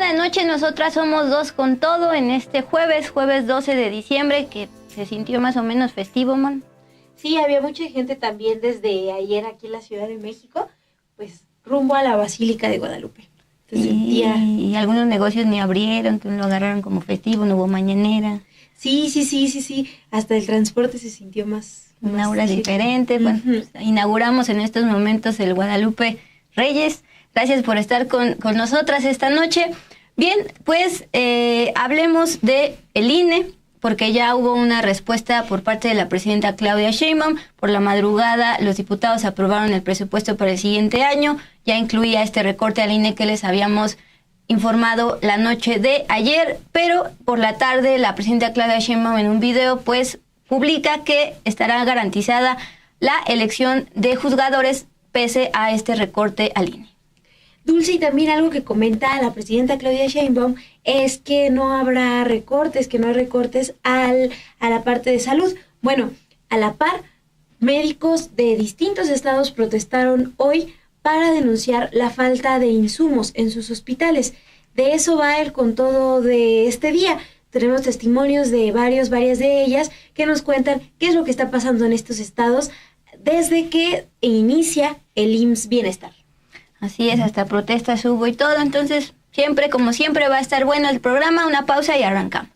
buenas noches. Nosotras somos Dos con Todo en este jueves 12 de diciembre, que se sintió más o menos festivo, man. Sí, había mucha gente también desde ayer aquí en la Ciudad de México, pues rumbo a la Basílica de Guadalupe. Y algunos negocios ni abrieron, entonces lo agarraron como festivo, no hubo mañanera. Sí. Hasta el transporte se sintió más... Una aura diferente. Bueno, pues, inauguramos en estos momentos el Guadalupe Reyes. Gracias por estar con nosotras esta noche. Bien, pues hablemos de el INE, porque ya hubo una respuesta por parte de la presidenta Claudia Sheinbaum. Por la madrugada, los diputados aprobaron el presupuesto para el siguiente año. Ya incluía este recorte al INE que les habíamos informado la noche de ayer, pero por la tarde la presidenta Claudia Sheinbaum en un video pues publica que estará garantizada la elección de juzgadores pese a este recorte al INE. Dulce, y también algo que comenta la presidenta Claudia Sheinbaum es que no habrá recortes, que no hay recortes a la parte de salud. Bueno, a la par, médicos de distintos estados protestaron hoy para denunciar la falta de insumos en sus hospitales. De eso va el con todo de este día. Tenemos testimonios de varias de ellas que nos cuentan qué es lo que está pasando en estos estados desde que inicia el IMSS Bienestar. Así es, hasta protestas hubo y todo, entonces siempre, como siempre, va a estar bueno el programa. Una pausa y arrancamos.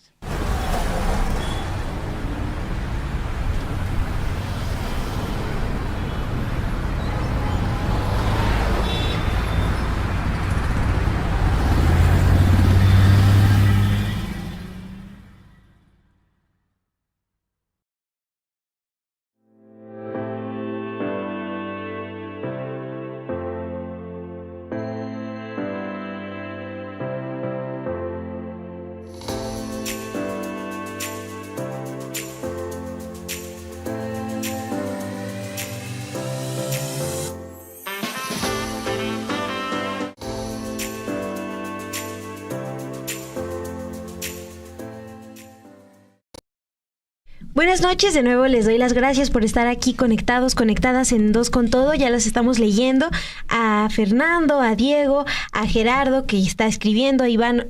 Buenas noches, de nuevo les doy las gracias por estar aquí conectadas en Dos con Todo. Ya las estamos leyendo a Fernando, a Diego, a Gerardo, que está escribiendo, a Iván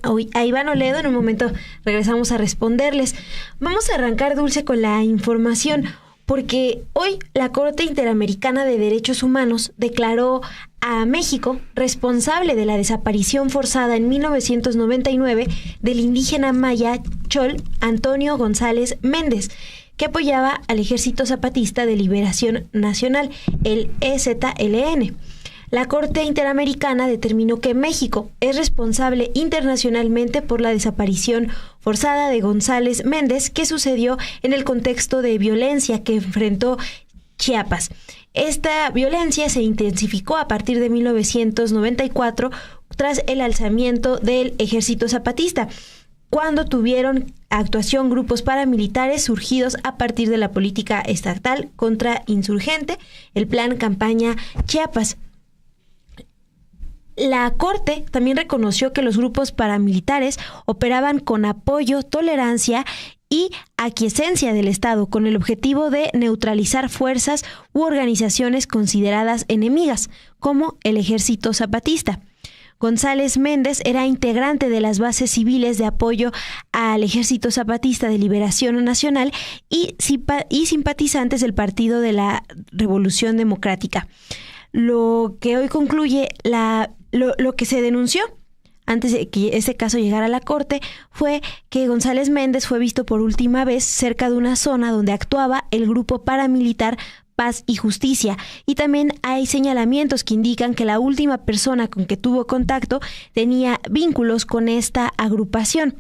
Oledo. En un momento regresamos a responderles. Vamos a arrancar, Dulce, con la información, porque hoy la Corte Interamericana de Derechos Humanos declaró a México responsable de la desaparición forzada en 1999 del indígena maya Chol Antonio González Méndez, que apoyaba al Ejército Zapatista de Liberación Nacional, el EZLN. La Corte Interamericana determinó que México es responsable internacionalmente por la desaparición forzada de González Méndez, que sucedió en el contexto de violencia que enfrentó Chiapas. Esta violencia se intensificó a partir de 1994 tras el alzamiento del Ejército Zapatista, cuando tuvieron actuación grupos paramilitares surgidos a partir de la política estatal contrainsurgente, el Plan Campaña Chiapas. La Corte también reconoció que los grupos paramilitares operaban con apoyo, tolerancia y aquiescencia del Estado, con el objetivo de neutralizar fuerzas u organizaciones consideradas enemigas, como el Ejército Zapatista. González Méndez era integrante de las bases civiles de apoyo al Ejército Zapatista de Liberación Nacional y simpatizantes del Partido de la Revolución Democrática. Lo que hoy concluye lo que se denunció antes de que este caso llegara a la Corte fue que González Méndez fue visto por última vez cerca de una zona donde actuaba el grupo paramilitar Paz y Justicia, y también hay señalamientos que indican que la última persona con que tuvo contacto tenía vínculos con esta agrupación.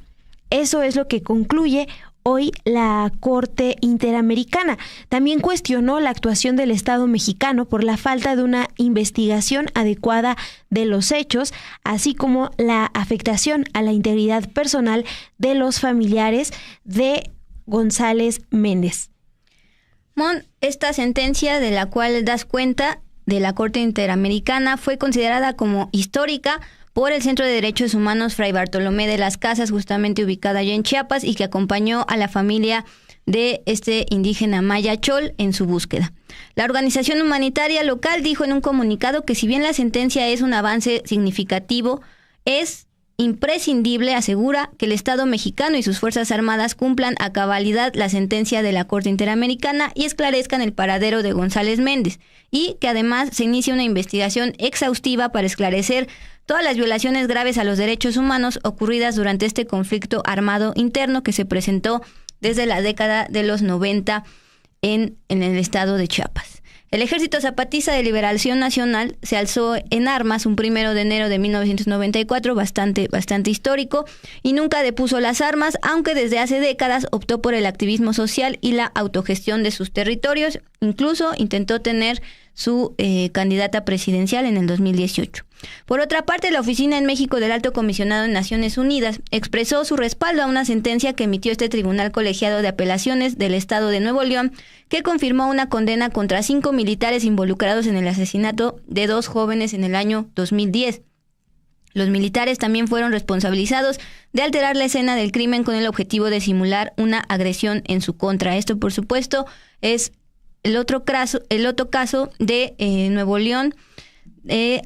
Eso es lo que concluye hoy la Corte Interamericana. También cuestionó la actuación del Estado mexicano por la falta de una investigación adecuada de los hechos, así como la afectación a la integridad personal de los familiares de González Méndez. Mon, esta sentencia de la cual das cuenta de la Corte Interamericana fue considerada como histórica por el Centro de Derechos Humanos Fray Bartolomé de las Casas, justamente ubicada allá en Chiapas, y que acompañó a la familia de este indígena maya Chol en su búsqueda. La organización humanitaria local dijo en un comunicado que si bien la sentencia es un avance significativo, es imprescindible, asegura, que el Estado mexicano y sus Fuerzas Armadas cumplan a cabalidad la sentencia de la Corte Interamericana y esclarezcan el paradero de González Méndez, y que además se inicie una investigación exhaustiva para esclarecer todas las violaciones graves a los derechos humanos ocurridas durante este conflicto armado interno que se presentó desde la década de los 90 en el estado de Chiapas. El Ejército Zapatista de Liberación Nacional se alzó en armas un 1 de enero de 1994, bastante histórico, y nunca depuso las armas, aunque desde hace décadas optó por el activismo social y la autogestión de sus territorios. Incluso intentó tener su candidata presidencial en el 2018. Por otra parte, la oficina en México del Alto Comisionado de Naciones Unidas expresó su respaldo a una sentencia que emitió este Tribunal Colegiado de Apelaciones del Estado de Nuevo León, que confirmó una condena contra 5 militares involucrados en el asesinato de 2 jóvenes en el año 2010. Los militares también fueron responsabilizados de alterar la escena del crimen con el objetivo de simular una agresión en su contra. Esto, por supuesto, es el otro caso de Nuevo León,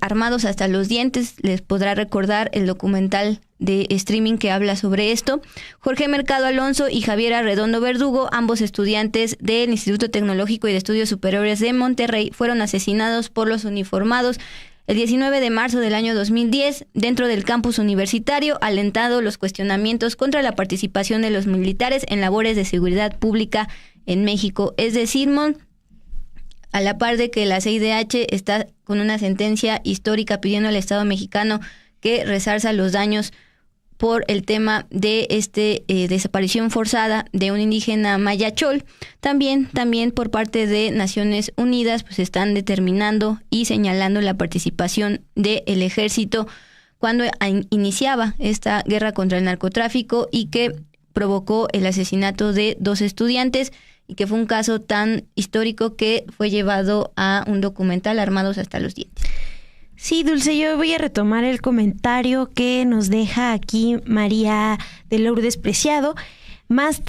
armados hasta los dientes. Les podrá recordar el documental de streaming que habla sobre esto. Jorge Mercado Alonso y Javier Arredondo Verdugo, ambos estudiantes del Instituto Tecnológico y de Estudios Superiores de Monterrey, fueron asesinados por los uniformados el 19 de marzo del año 2010 dentro del campus universitario, alentando los cuestionamientos contra la participación de los militares en labores de seguridad pública en México. Es decir, a la par de que la CIDH está con una sentencia histórica pidiendo al Estado mexicano que resarza los daños por el tema de desaparición forzada de un indígena mayachol, también por parte de Naciones Unidas, pues están determinando y señalando la participación del ejército cuando iniciaba esta guerra contra el narcotráfico y que provocó el asesinato de 2 estudiantes, y que fue un caso tan histórico que fue llevado a un documental, Armados hasta los dientes. Sí, Dulce, yo voy a retomar el comentario que nos deja aquí María de Lourdes Preciado. Más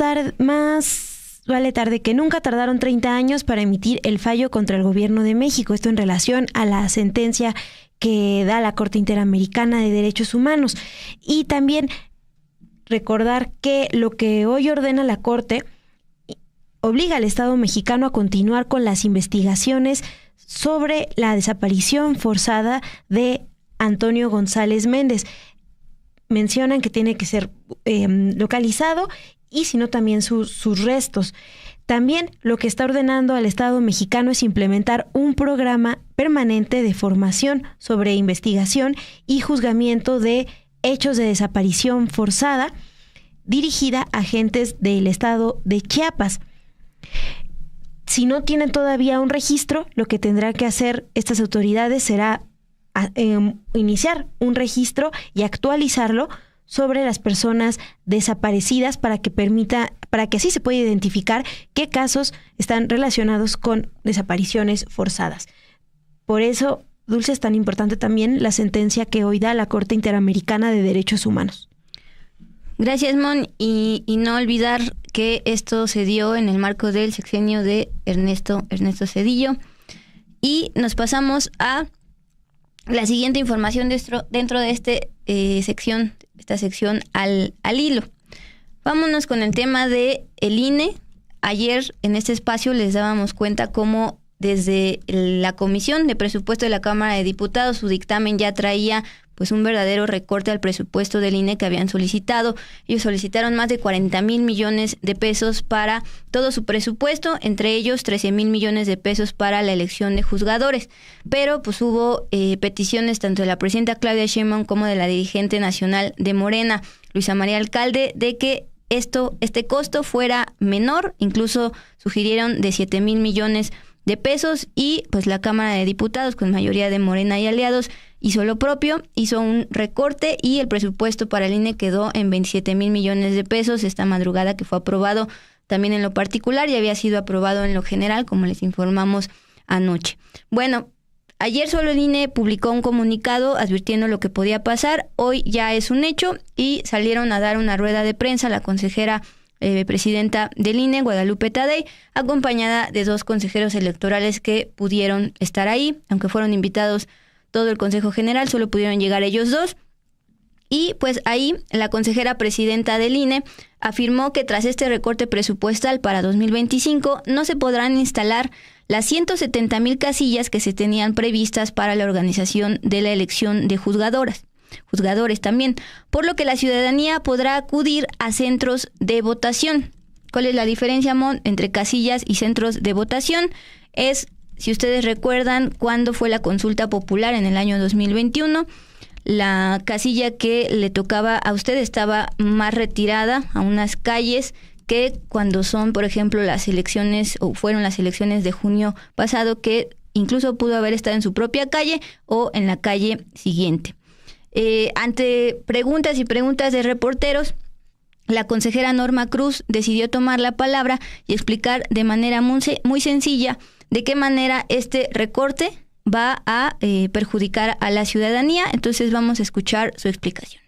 vale tarde que nunca, tardaron 30 años para emitir el fallo contra el gobierno de México. Esto en relación a la sentencia que da la Corte Interamericana de Derechos Humanos. Y también recordar que lo que hoy ordena la Corte obliga al Estado mexicano a continuar con las investigaciones sobre la desaparición forzada de Antonio González Méndez. Mencionan que tiene que ser localizado y si no también sus restos. También lo que está ordenando al Estado mexicano es implementar un programa permanente de formación sobre investigación y juzgamiento de hechos de desaparición forzada dirigida a agentes del Estado de Chiapas. Si no tienen todavía un registro, lo que tendrán que hacer estas autoridades será iniciar un registro y actualizarlo sobre las personas desaparecidas para que así se pueda identificar qué casos están relacionados con desapariciones forzadas. Por eso, Dulce, es tan importante también la sentencia que hoy da la Corte Interamericana de Derechos Humanos. Gracias, Mon, y no olvidar que esto se dio en el marco del sexenio de Ernesto Zedillo. Y nos pasamos a la siguiente información dentro de esta sección al hilo. Vámonos con el tema de el INE. Ayer en este espacio les dábamos cuenta cómo desde la Comisión de Presupuesto de la Cámara de Diputados su dictamen ya traía pues un verdadero recorte al presupuesto del INE que habían solicitado. Ellos solicitaron más de 40,000 millones de pesos para todo su presupuesto, entre ellos 13,000 millones de pesos para la elección de juzgadores. Pero pues hubo peticiones tanto de la presidenta Claudia Sheinbaum como de la dirigente nacional de Morena, Luisa María Alcalde, de que este costo fuera menor. Incluso sugirieron de 7,000 millones de pesos y pues la Cámara de Diputados, con mayoría de Morena y aliados, hizo lo propio, hizo un recorte y el presupuesto para el INE quedó en 27,000 millones de pesos esta madrugada, que fue aprobado también en lo particular y había sido aprobado en lo general, como les informamos anoche. Bueno, ayer solo el INE publicó un comunicado advirtiendo lo que podía pasar. Hoy ya es un hecho y salieron a dar una rueda de prensa la consejera presidenta del INE, Guadalupe Tadei, acompañada de 2 consejeros electorales que pudieron estar ahí, aunque fueron invitados todo el Consejo General, solo pudieron llegar ellos 2. Y pues ahí la consejera presidenta del INE afirmó que tras este recorte presupuestal para 2025 no se podrán instalar las 170,000 casillas que se tenían previstas para la organización de la elección de juzgadores también, por lo que la ciudadanía podrá acudir a centros de votación. ¿Cuál es la diferencia, Mon, entre casillas y centros de votación? Es, si ustedes recuerdan, cuando fue la consulta popular en el año 2021, la casilla que le tocaba a usted estaba más retirada a unas calles que cuando son, por ejemplo, las elecciones, o fueron las elecciones de junio pasado, que incluso pudo haber estado en su propia calle o en la calle siguiente. Ante preguntas y preguntas de reporteros, la consejera Norma Cruz decidió tomar la palabra y explicar de manera muy sencilla de qué manera este recorte va a perjudicar a la ciudadanía. Entonces vamos a escuchar su explicación.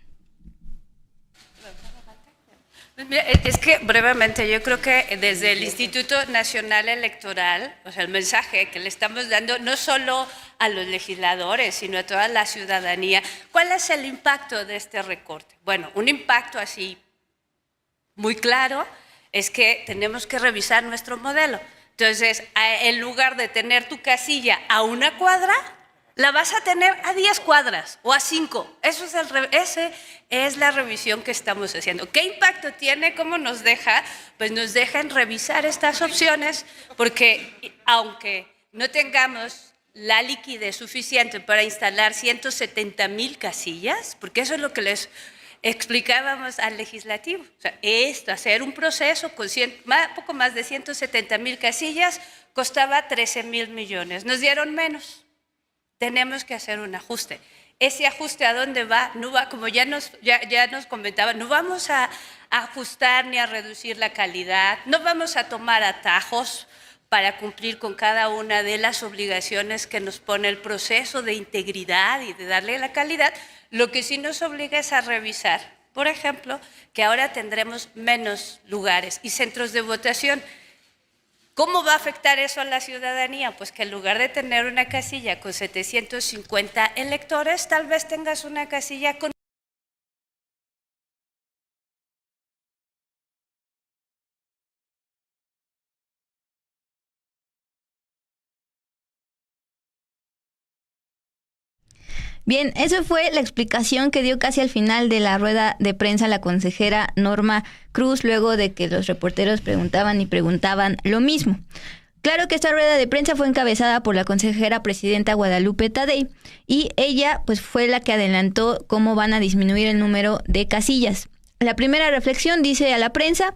Es que brevemente, yo creo que desde el Instituto Nacional Electoral, o sea, el mensaje que le estamos dando no solo a los legisladores, sino a toda la ciudadanía, ¿cuál es el impacto de este recorte? Bueno, un impacto así muy claro es que tenemos que revisar nuestro modelo. Entonces, en lugar de tener tu casilla a 1 cuadra, la vas a tener a 10 cuadras o a 5. Esa es la revisión que estamos haciendo. ¿Qué impacto tiene? ¿Cómo nos deja? Pues nos dejan revisar estas opciones, porque aunque no tengamos la liquidez suficiente para instalar 170,000 casillas, porque eso es lo que les explicábamos al legislativo, o sea, hacer un proceso con poco más de 170,000 casillas costaba 13,000 millones. Nos dieron menos. Tenemos que hacer un ajuste. Ese ajuste, ¿a dónde va? No va, como ya nos comentaban, no vamos a ajustar ni a reducir la calidad, no vamos a tomar atajos para cumplir con cada una de las obligaciones que nos pone el proceso de integridad y de darle la calidad. Lo que sí nos obliga es a revisar, por ejemplo, que ahora tendremos menos lugares y centros de votación. ¿Cómo va a afectar eso a la ciudadanía? Pues que en lugar de tener una casilla con 750 electores, tal vez tengas una casilla con... Bien, eso fue la explicación que dio casi al final de la rueda de prensa la consejera Norma Cruz, luego de que los reporteros preguntaban y preguntaban lo mismo. Claro que esta rueda de prensa fue encabezada por la consejera presidenta Guadalupe Tadei y ella pues fue la que adelantó cómo van a disminuir el número de casillas. La primera reflexión dice a la prensa: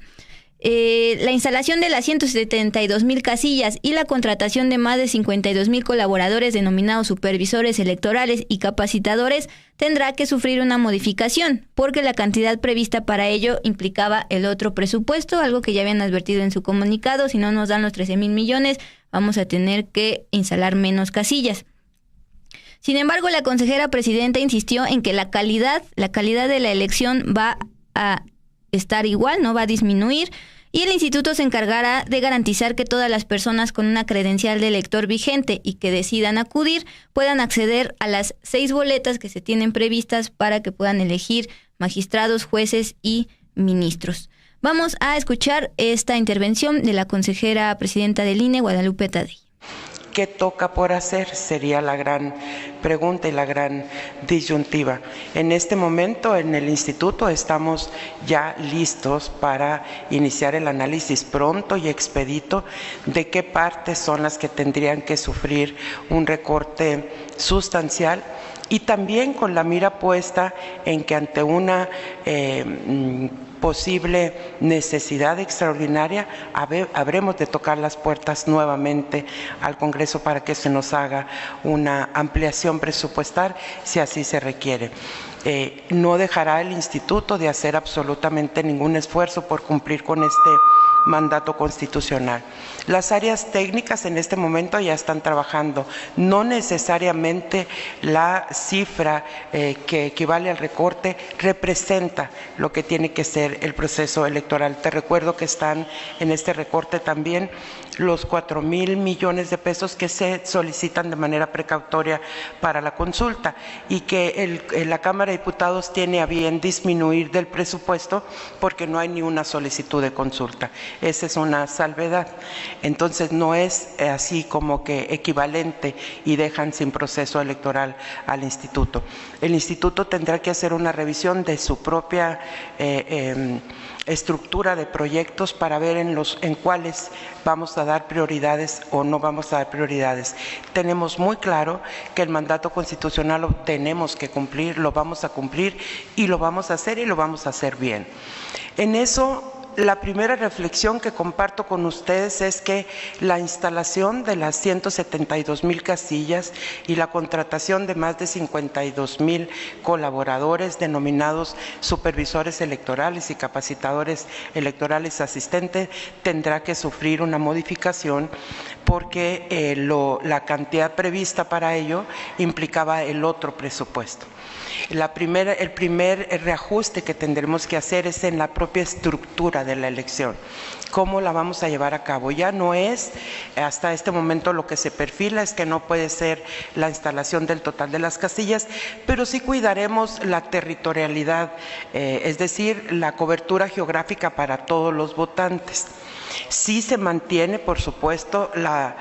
la instalación de las 172,000 casillas y la contratación de más de 52,000 colaboradores denominados supervisores electorales y capacitadores tendrá que sufrir una modificación, porque la cantidad prevista para ello implicaba el otro presupuesto, algo que ya habían advertido en su comunicado: si no nos dan los 13,000 millones, vamos a tener que instalar menos casillas. Sin embargo, la consejera presidenta insistió en que la calidad de la elección va a estar igual, no va a disminuir, y el instituto se encargará de garantizar que todas las personas con una credencial de elector vigente y que decidan acudir puedan acceder a las 6 boletas que se tienen previstas para que puedan elegir magistrados, jueces y ministros. Vamos a escuchar esta intervención de la consejera presidenta del INE, Guadalupe Tadei. ¿Qué toca por hacer? Sería la gran pregunta y la gran disyuntiva. En este momento en el instituto estamos ya listos para iniciar el análisis pronto y expedito de qué partes son las que tendrían que sufrir un recorte sustancial, y también con la mira puesta en que ante una posible necesidad extraordinaria habremos de tocar las puertas nuevamente al Congreso para que se nos haga una ampliación presupuestal si así se requiere. No dejará el instituto de hacer absolutamente ningún esfuerzo por cumplir con este mandato constitucional. Las áreas técnicas en este momento ya están trabajando. No necesariamente la cifra que equivale al recorte representa lo que tiene que ser el proceso electoral. Te recuerdo que están en este recorte también los 4,000 millones de pesos que se solicitan de manera precautoria para la consulta y que la Cámara de Diputados tiene a bien disminuir del presupuesto porque no hay ni una solicitud de consulta. Esa es una salvedad. Entonces no es así como que equivalente y dejan sin proceso electoral al instituto. El instituto tendrá que hacer una revisión de su propia estructura de proyectos para ver en cuáles vamos a dar prioridades o no vamos a dar prioridades. Tenemos muy claro que el mandato constitucional lo tenemos que cumplir, lo vamos a cumplir y lo vamos a hacer y lo vamos a hacer bien. En eso, la primera reflexión que comparto con ustedes es que la instalación de las 172,000 casillas y la contratación de más de 52,000 colaboradores denominados supervisores electorales y capacitadores electorales asistentes tendrá que sufrir una modificación porque la cantidad prevista para ello implicaba el otro presupuesto. El primer reajuste que tendremos que hacer es en la propia estructura de la elección. ¿Cómo la vamos a llevar a cabo? Ya no es, hasta este momento lo que se perfila es que no puede ser la instalación del total de las casillas, pero sí cuidaremos la territorialidad, es decir, la cobertura geográfica para todos los votantes. Sí se mantiene, por supuesto, la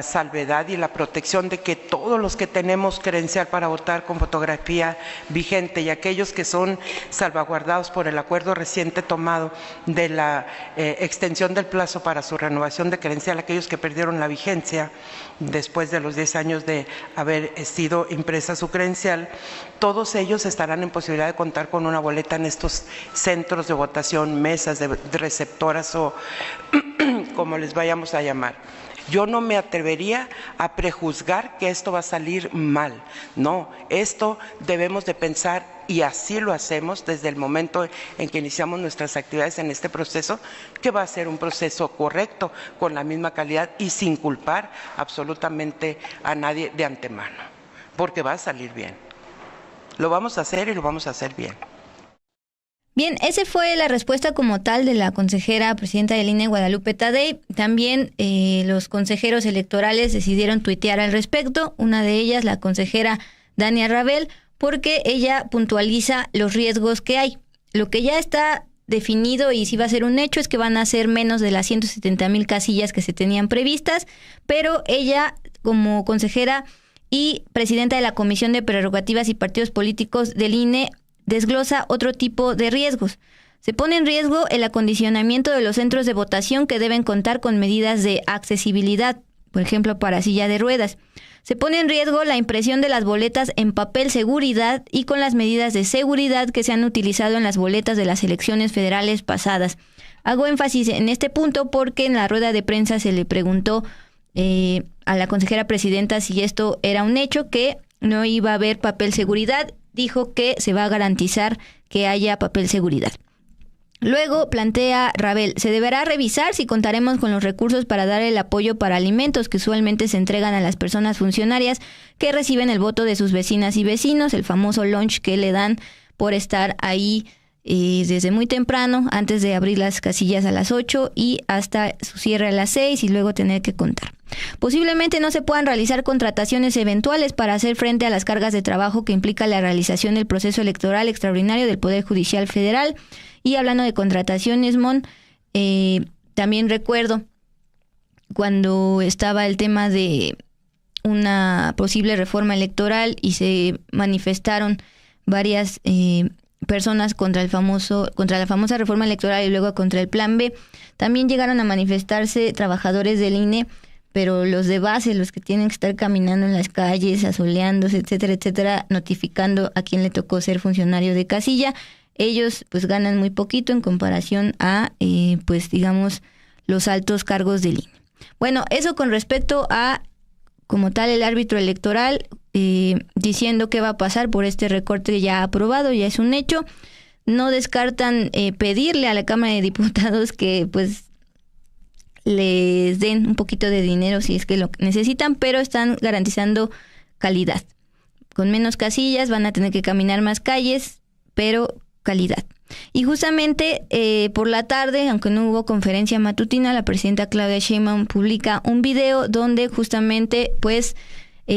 salvedad y la protección de que todos los que tenemos credencial para votar con fotografía vigente y aquellos que son salvaguardados por el acuerdo reciente tomado de la extensión del plazo para su renovación de credencial, aquellos que perdieron la vigencia después de los 10 años de haber sido impresa su credencial, todos ellos estarán en posibilidad de contar con una boleta en estos centros de votación, mesas de receptoras o como les vayamos a llamar. Yo no me atrevería a prejuzgar que esto va a salir mal. No, esto debemos de pensar y así lo hacemos desde el momento en que iniciamos nuestras actividades en este proceso, que va a ser un proceso correcto, con la misma calidad y sin culpar absolutamente a nadie de antemano, porque va a salir bien. Lo vamos a hacer y lo vamos a hacer bien. Bien, esa fue la respuesta como tal de la consejera presidenta del INE, Guadalupe Tadei. También los consejeros electorales decidieron tuitear al respecto. Una de ellas, la consejera Dania Rabel, porque ella puntualiza los riesgos que hay. Lo que ya está definido y sí va a ser un hecho es que van a ser menos de las 170,000 casillas que se tenían previstas, pero ella, como consejera y presidenta de la Comisión de Prerrogativas y Partidos Políticos del INE, desglosa otro tipo de riesgos. Se pone en riesgo el acondicionamiento de los centros de votación que deben contar con medidas de accesibilidad, por ejemplo, para silla de ruedas. Se pone en riesgo la impresión de las boletas en papel seguridad y con las medidas de seguridad que se han utilizado en las boletas de las elecciones federales pasadas. Hago énfasis en este punto porque en la rueda de prensa se le preguntó a la consejera presidenta si esto era un hecho, que no iba a haber papel seguridad. Dijo que se va a garantizar que haya papel seguridad. Luego plantea Rabel, se deberá revisar si contaremos con los recursos para dar el apoyo para alimentos que usualmente se entregan a las personas funcionarias que reciben el voto de sus vecinas y vecinos, el famoso lunch que le dan por estar ahí desde muy temprano, antes de abrir las casillas a las 8 y hasta su cierre a las 6 y luego tener que contar. Posiblemente no se puedan realizar contrataciones eventuales para hacer frente a las cargas de trabajo que implica la realización del proceso electoral extraordinario del Poder Judicial Federal. Y hablando de contrataciones, también recuerdo cuando estaba el tema de una posible reforma electoral y se manifestaron varias personas contra la famosa reforma electoral y luego contra el Plan B. También llegaron a manifestarse trabajadores del INE, pero los de base, los que tienen que estar caminando en las calles, asoleándose, etcétera, etcétera, notificando a quién le tocó ser funcionario de casilla. Ellos pues ganan muy poquito en comparación a, los altos cargos del INE. Bueno, eso con respecto a, como tal, el árbitro electoral, diciendo qué va a pasar por este recorte ya aprobado, ya es un hecho. No descartan pedirle a la Cámara de Diputados que pues les den un poquito de dinero si es que lo necesitan, pero están garantizando calidad. Con menos casillas van a tener que caminar más calles, pero calidad. Y justamente por la tarde, aunque no hubo conferencia matutina, la presidenta Claudia Sheinbaum publica un video donde justamente pues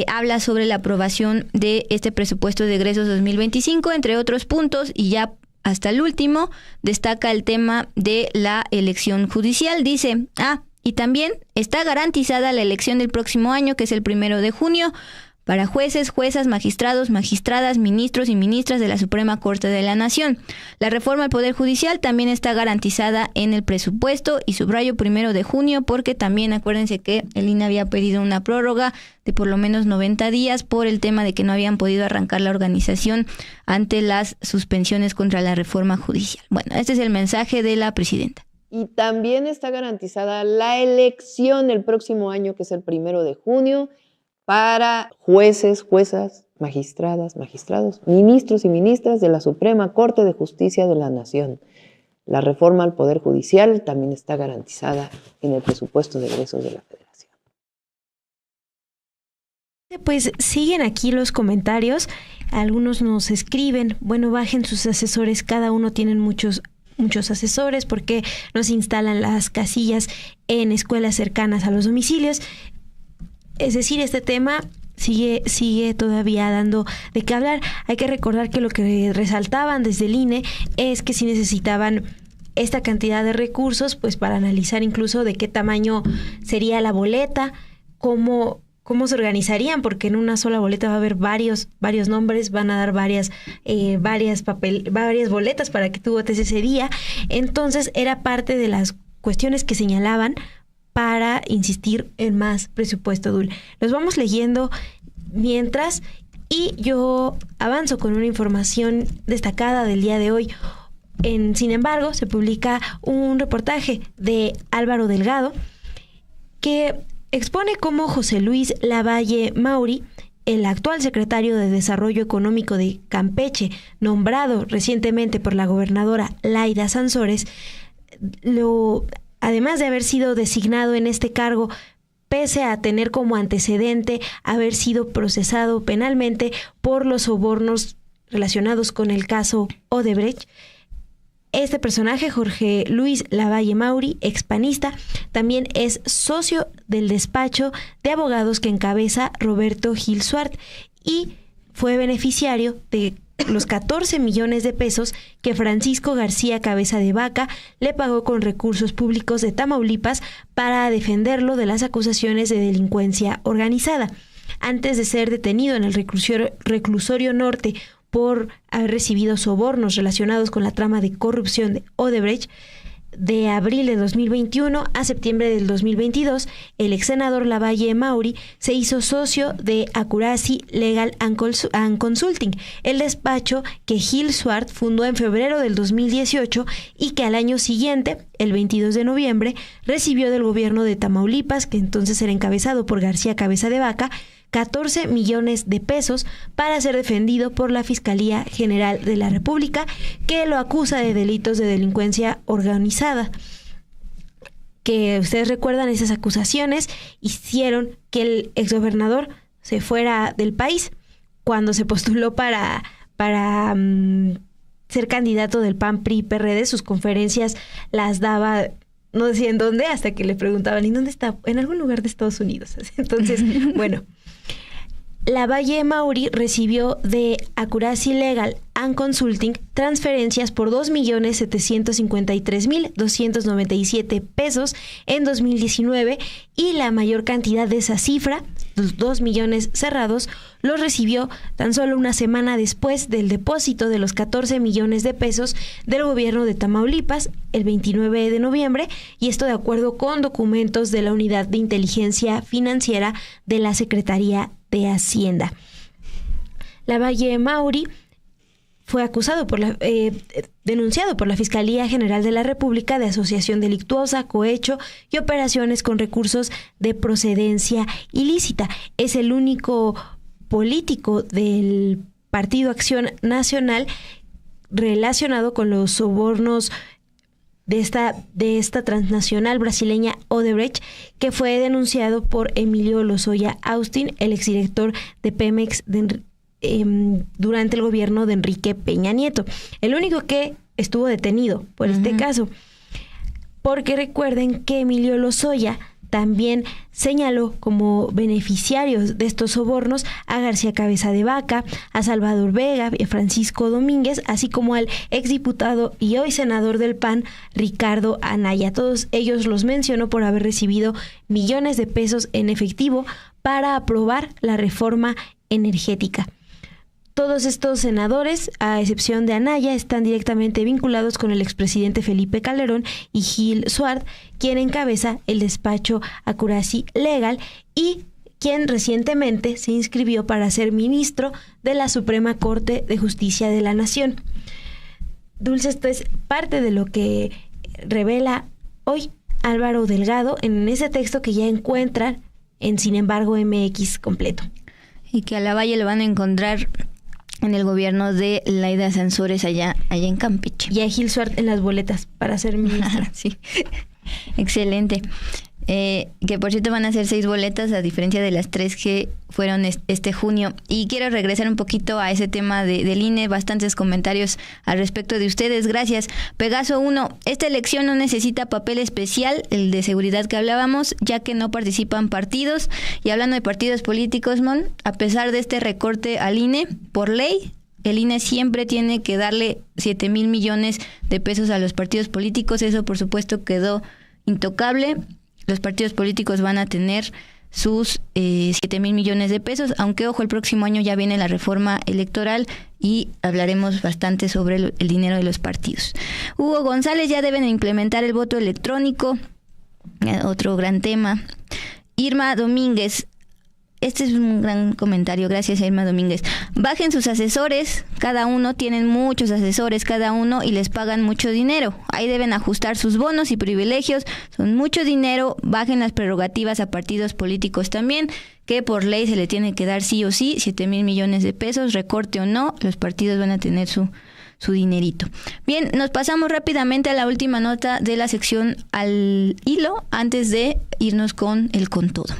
habla sobre la aprobación de este presupuesto de egresos 2025, entre otros puntos, y ya hasta el último destaca el tema de la elección judicial. Dice, y también está garantizada la elección del próximo año, que es el 1 de junio, para jueces, juezas, magistrados, magistradas, ministros y ministras de la Suprema Corte de la Nación. La reforma al Poder Judicial también está garantizada en el presupuesto, y subrayo 1 de junio porque también acuérdense que el INE había pedido una prórroga de por lo menos 90 días por el tema de que no habían podido arrancar la organización ante las suspensiones contra la reforma judicial. Bueno, este es el mensaje de la presidenta. Y también está garantizada la elección el próximo año, que es el 1 de junio, para jueces, juezas, magistradas, magistrados, ministros y ministras de la Suprema Corte de Justicia de la Nación. La reforma al Poder Judicial también está garantizada en el presupuesto de egresos de la Federación. Pues siguen aquí los comentarios. Algunos nos escriben, bueno, bajen sus asesores, cada uno tienen muchos asesores, porque no se instalan las casillas en escuelas cercanas a los domicilios. Es decir, este tema sigue todavía dando de qué hablar. Hay que recordar que lo que resaltaban desde el INE es que si necesitaban esta cantidad de recursos, pues para analizar incluso de qué tamaño sería la boleta, cómo se organizarían, porque en una sola boleta va a haber varios nombres, van a dar varias boletas para que tú votes ese día. Entonces era parte de las cuestiones que señalaban para insistir en más presupuesto, Dul. Los vamos leyendo mientras, y yo avanzo con una información destacada del día de hoy. Sin embargo, se publica un reportaje de Álvaro Delgado que expone cómo José Luis Lavalle Mauri, el actual secretario de Desarrollo Económico de Campeche, nombrado recientemente por la gobernadora Laida Sansores, además de haber sido designado en este cargo, pese a tener como antecedente haber sido procesado penalmente por los sobornos relacionados con el caso Odebrecht, este personaje, Jorge Luis Lavalle Mauri, expanista, también es socio del despacho de abogados que encabeza Roberto Gil Suart y fue beneficiario de los 14 millones de pesos que Francisco García Cabeza de Vaca le pagó con recursos públicos de Tamaulipas para defenderlo de las acusaciones de delincuencia organizada. Antes de ser detenido en el reclusorio norte por haber recibido sobornos relacionados con la trama de corrupción de Odebrecht, de abril de 2021 a septiembre del 2022, el ex senador Lavalle Mauri se hizo socio de Accuracy Legal and Consulting, el despacho que Gil Suart fundó en febrero del 2018 y que al año siguiente, el 22 de noviembre, recibió del gobierno de Tamaulipas, que entonces era encabezado por García Cabeza de Vaca, 14 millones de pesos para ser defendido por la Fiscalía General de la República, que lo acusa de delitos de delincuencia organizada. Que ustedes recuerdan, esas acusaciones hicieron que el exgobernador se fuera del país cuando se postuló para ser candidato del PAN, PRI, PRD. Sus conferencias las daba, no decía en dónde, hasta que le preguntaban, ¿y dónde está? En algún lugar de Estados Unidos. Entonces, bueno, Lavalle Mauri recibió de Accuracy Legal and Consulting transferencias por 2.753.297 pesos en 2019 y la mayor cantidad de esa cifra, los 2 millones cerrados, los recibió tan solo una semana después del depósito de los 14 millones de pesos del gobierno de Tamaulipas el 29 de noviembre, y esto de acuerdo con documentos de la Unidad de Inteligencia Financiera de la Secretaría de Hacienda. Lavalle Mauri fue acusado denunciado por la Fiscalía General de la República de asociación delictuosa, cohecho y operaciones con recursos de procedencia ilícita. Es el único político del Partido Acción Nacional relacionado con los sobornos de esta transnacional brasileña Odebrecht, que fue denunciado por Emilio Lozoya Austin, el exdirector de Pemex durante el gobierno de Enrique Peña Nieto. El único que estuvo detenido por este caso. Porque recuerden que Emilio Lozoya también señaló como beneficiarios de estos sobornos a García Cabeza de Vaca, a Salvador Vega y a Francisco Domínguez, así como al exdiputado y hoy senador del PAN, Ricardo Anaya. Todos ellos los mencionó por haber recibido millones de pesos en efectivo para aprobar la reforma energética. Todos estos senadores, a excepción de Anaya, están directamente vinculados con el expresidente Felipe Calderón y Gil Suart, quien encabeza el despacho Accuracy Legal y quien recientemente se inscribió para ser ministro de la Suprema Corte de Justicia de la Nación. Dulce, esto es parte de lo que revela hoy Álvaro Delgado en ese texto que ya encuentran en Sin embargo MX completo. Y que a Lavalle lo van a encontrar en el gobierno de Laida Sansores allá en Campeche. Y a Gil Suart en las boletas para ser ministra. Sí, excelente. Que por cierto van a ser 6 boletas a diferencia de las 3 que fueron este junio. Y quiero regresar un poquito a ese tema del INE, bastantes comentarios al respecto de ustedes, gracias. Pegaso 1, esta elección no necesita papel especial, el de seguridad que hablábamos, ya que no participan partidos. Y hablando de partidos políticos, Mon, a pesar de este recorte al INE, por ley, el INE siempre tiene que darle 7,000 millones de pesos a los partidos políticos. Eso por supuesto quedó intocable. Los partidos políticos van a tener sus 7,000 millones de pesos, aunque ojo, el próximo año ya viene la reforma electoral y hablaremos bastante sobre el dinero de los partidos. Hugo González, ya deben implementar el voto electrónico, otro gran tema. Irma Domínguez, este es un gran comentario, gracias a Irma Domínguez. Bajen sus asesores, cada uno, tienen muchos asesores cada uno y les pagan mucho dinero. Ahí deben ajustar sus bonos y privilegios, son mucho dinero, bajen las prerrogativas a partidos políticos también, que por ley se le tiene que dar sí o sí 7,000 millones de pesos, recorte o no, los partidos van a tener su dinerito. Bien, nos pasamos rápidamente a la última nota de la sección Al Hilo, antes de irnos con el Con Todo.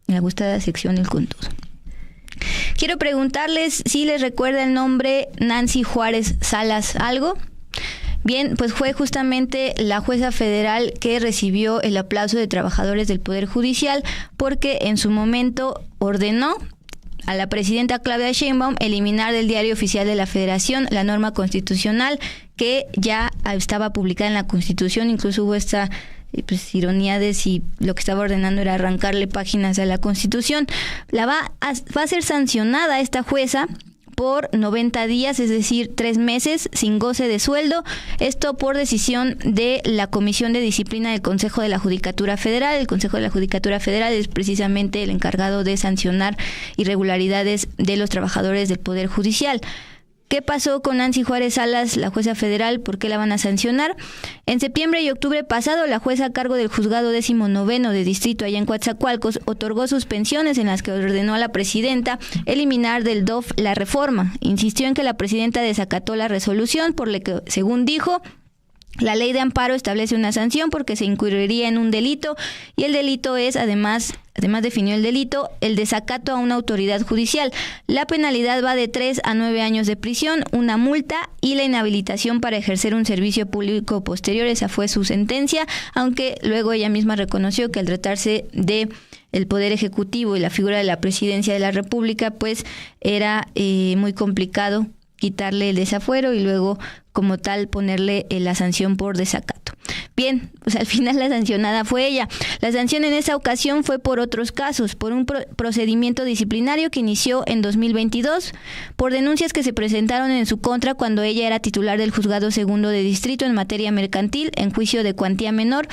Me gusta la sección El Con Todo. Quiero preguntarles si les recuerda el nombre Nancy Juárez Salas algo. Bien, pues fue justamente la jueza federal que recibió el aplauso de trabajadores del Poder Judicial porque en su momento ordenó a la presidenta Claudia Sheinbaum eliminar del Diario Oficial de la Federación la norma constitucional que ya estaba publicada en la Constitución. Incluso hubo esta ironía de si lo que estaba ordenando era arrancarle páginas a la Constitución. Va a ser sancionada esta jueza por 90 días, es decir, 3 meses sin goce de sueldo. Esto por decisión de la Comisión de Disciplina del Consejo de la Judicatura Federal. El Consejo de la Judicatura Federal es precisamente el encargado de sancionar irregularidades de los trabajadores del Poder Judicial. ¿Qué pasó con Nancy Juárez Salas, la jueza federal? ¿Por qué la van a sancionar? En septiembre y octubre pasado, la jueza a cargo del juzgado 19º de distrito allá en Coatzacoalcos otorgó suspensiones en las que ordenó a la presidenta eliminar del DOF la reforma. Insistió en que la presidenta desacató la resolución, por lo que, según dijo, la ley de amparo establece una sanción porque se incurriría en un delito y el delito es, además definió el delito, el desacato a una autoridad judicial. La penalidad va de 3 a 9 años de prisión, una multa y la inhabilitación para ejercer un servicio público posterior. Esa fue su sentencia, aunque luego ella misma reconoció que al tratarse de el Poder Ejecutivo y la figura de la Presidencia de la República, pues era muy complicado quitarle el desafuero y luego como tal ponerle la sanción por desacato. Bien, pues al final la sancionada fue ella. La sanción en esa ocasión fue por otros casos, por un procedimiento disciplinario que inició en 2022, por denuncias que se presentaron en su contra cuando ella era titular del Juzgado Segundo de Distrito en materia mercantil en juicio de cuantía menor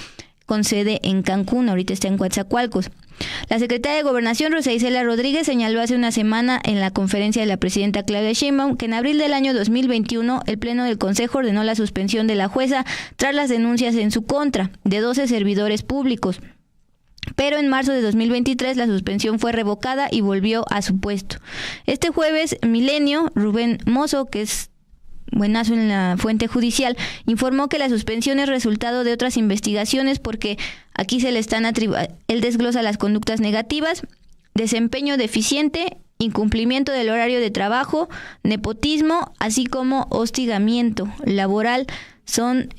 con sede en Cancún, ahorita está en Coatzacoalcos. La secretaria de Gobernación, Rosa Isela Rodríguez, señaló hace una semana en la conferencia de la presidenta Claudia Sheinbaum que en abril del año 2021 el Pleno del Consejo ordenó la suspensión de la jueza tras las denuncias en su contra de 12 servidores públicos. Pero en marzo de 2023 la suspensión fue revocada y volvió a su puesto. Este jueves, Milenio, Rubén Mozo, que es Buenazo en la fuente judicial, informó que la suspensión es resultado de otras investigaciones porque aquí se le están él desglosa las conductas negativas, desempeño deficiente, incumplimiento del horario de trabajo, nepotismo, así como hostigamiento laboral. Son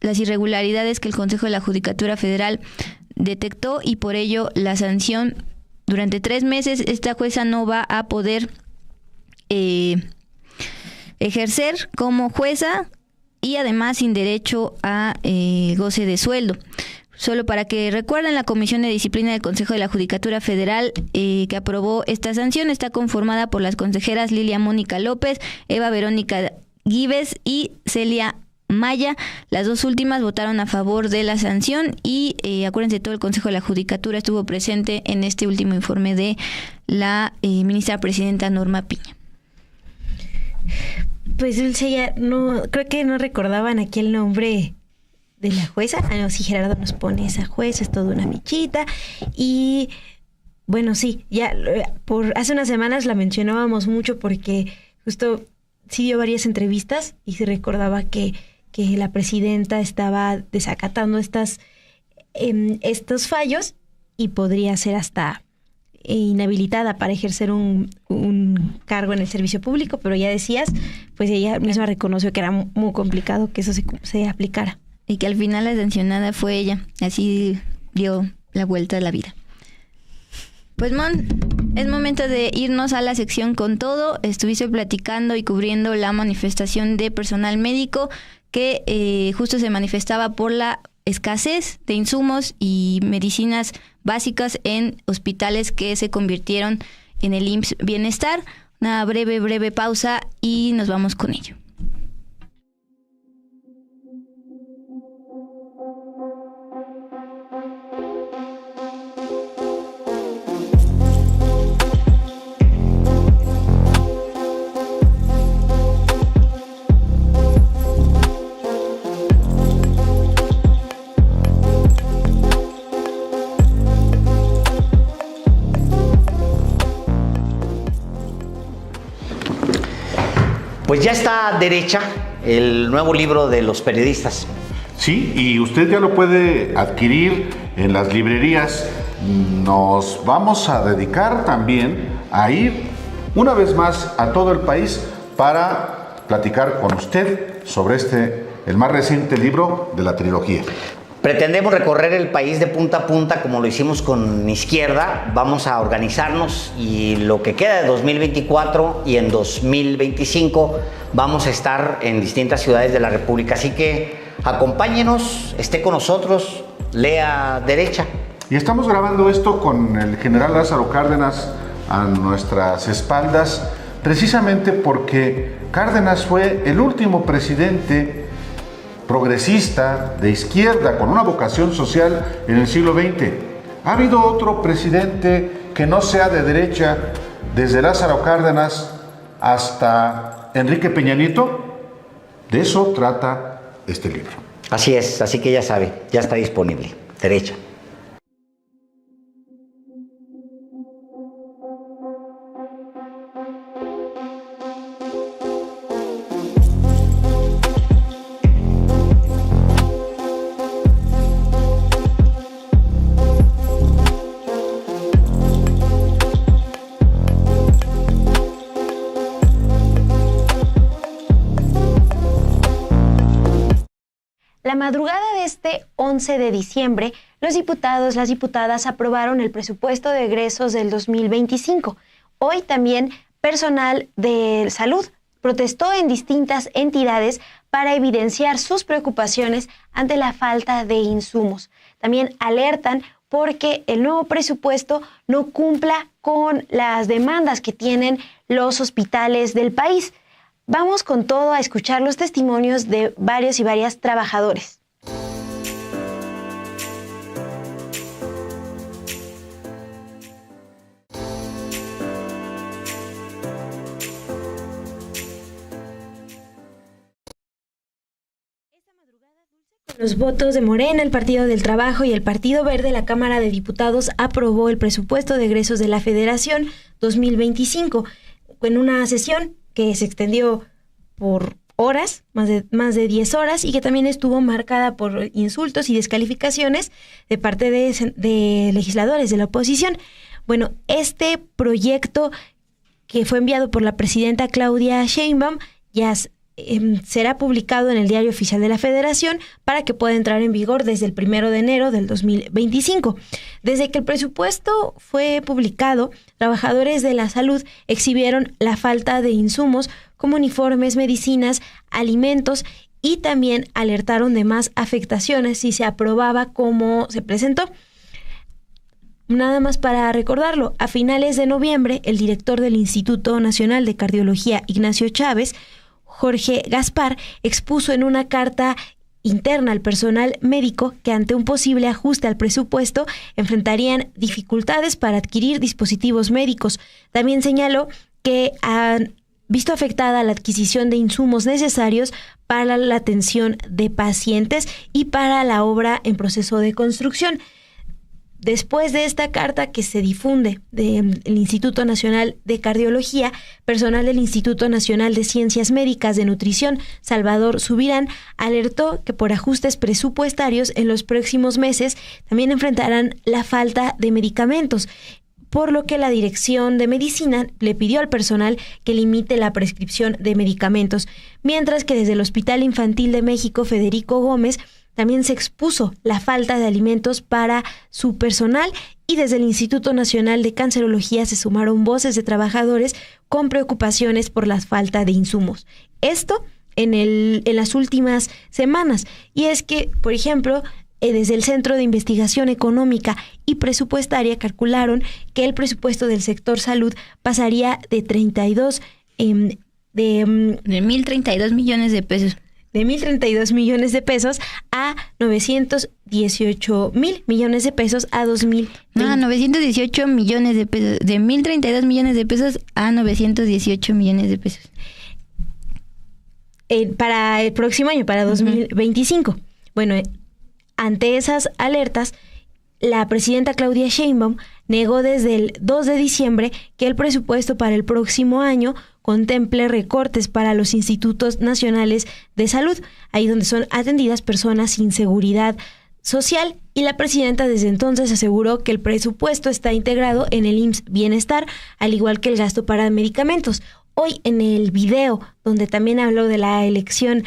las irregularidades que el Consejo de la Judicatura Federal detectó y por ello la sanción durante 3 meses. Esta jueza no va a poder ejercer como jueza y además sin derecho a goce de sueldo. Solo para que recuerden, la Comisión de Disciplina del Consejo de la Judicatura Federal que aprobó esta sanción está conformada por las consejeras Lilia Mónica López, Eva Verónica Gives y Celia Maya. Las 2 últimas votaron a favor de la sanción y acuérdense, todo el Consejo de la Judicatura estuvo presente en este último informe de la ministra presidenta Norma Piña. Pues Dulce, ya no, creo que no recordaban aquí el nombre de la jueza. Ah, no, sí, Gerardo nos pone esa jueza, es toda una michita. Y bueno, sí, ya por hace unas semanas la mencionábamos mucho porque justo sí dio varias entrevistas y se recordaba que la presidenta estaba desacatando estos fallos y podría ser hasta inhabilitada para ejercer un cargo en el servicio público, pero ya decías, pues ella misma reconoció que era muy complicado que eso se aplicara. Y que al final la sancionada fue ella, así dio la vuelta a la vida. Pues Mon, es momento de irnos a la sección Con Todo. Estuviste platicando y cubriendo la manifestación de personal médico que justo se manifestaba por la escasez de insumos y medicinas básicas en hospitales que se convirtieron en el IMSS Bienestar. Una breve pausa y nos vamos con ello. Pues ya está Derecha, el nuevo libro de los periodistas. Sí, y usted ya lo puede adquirir en las librerías. Nos vamos a dedicar también a ir una vez más a todo el país para platicar con usted sobre el más reciente libro de la trilogía. Pretendemos recorrer el país de punta a punta como lo hicimos con Izquierda. Vamos a organizarnos y lo que queda de 2024 y en 2025 vamos a estar en distintas ciudades de la República. Así que acompáñenos, esté con nosotros, lea Derecha. Y estamos grabando esto con el general Lázaro Cárdenas a nuestras espaldas, precisamente porque Cárdenas fue el último presidente progresista, de izquierda, con una vocación social en el siglo XX. ¿Ha habido otro presidente que no sea de derecha, desde Lázaro Cárdenas hasta Enrique Peña Nieto? De eso trata este libro. Así es, así que ya sabe, ya está disponible. Derecha. La madrugada de este 11 de diciembre, los diputados, las diputadas aprobaron el presupuesto de egresos del 2025. Hoy también personal de salud protestó en distintas entidades para evidenciar sus preocupaciones ante la falta de insumos. También alertan porque el nuevo presupuesto no cumpla con las demandas que tienen los hospitales del país. Vamos con todo a escuchar los testimonios de varios y varias trabajadores. Los votos de Morena, el Partido del Trabajo y el Partido Verde, la Cámara de Diputados aprobó el presupuesto de egresos de la Federación 2025 en una sesión que se extendió por horas, más de 10 horas, y que también estuvo marcada por insultos y descalificaciones de parte de legisladores de la oposición. Bueno, este proyecto que fue enviado por la presidenta Claudia Sheinbaum ya será publicado en el Diario Oficial de la Federación para que pueda entrar en vigor desde el 1 de enero del 2025. Desde que el presupuesto fue publicado, trabajadores de la salud exhibieron la falta de insumos como uniformes, medicinas, alimentos, y también alertaron de más afectaciones si se aprobaba como se presentó. Nada más para recordarlo, a finales de noviembre, el director del Instituto Nacional de Cardiología, Ignacio Chávez, Jorge Gaspar, expuso en una carta interna al personal médico que ante un posible ajuste al presupuesto enfrentarían dificultades para adquirir dispositivos médicos. También señaló que han visto afectada la adquisición de insumos necesarios para la atención de pacientes y para la obra en proceso de construcción. Después de esta carta que se difunde del Instituto Nacional de Cardiología, personal del Instituto Nacional de Ciencias Médicas de Nutrición, Salvador Subirán, alertó que por ajustes presupuestarios en los próximos meses también enfrentarán la falta de medicamentos, por lo que la Dirección de Medicina le pidió al personal que limite la prescripción de medicamentos, mientras que desde el Hospital Infantil de México, Federico Gómez, también se expuso la falta de alimentos para su personal, y desde el Instituto Nacional de Cancerología se sumaron voces de trabajadores con preocupaciones por la falta de insumos. Esto en las últimas semanas. Y es que, por ejemplo, desde el Centro de Investigación Económica y Presupuestaria calcularon que el presupuesto del sector salud pasaría de 1.032 millones de pesos. De 1.032 millones de pesos a 918 mil millones de pesos a 2020. No, 918 millones de pesos. De 1.032 millones de pesos a 918 millones de pesos. Para el próximo año, para 2025. Bueno, ante esas alertas, la presidenta Claudia Sheinbaum negó desde el 2 de diciembre que el presupuesto para el próximo año contemple recortes para los institutos nacionales de salud, ahí donde son atendidas personas sin seguridad social, y la presidenta desde entonces aseguró que el presupuesto está integrado en el IMSS Bienestar, al igual que el gasto para medicamentos. Hoy en el video, donde también habló de la elección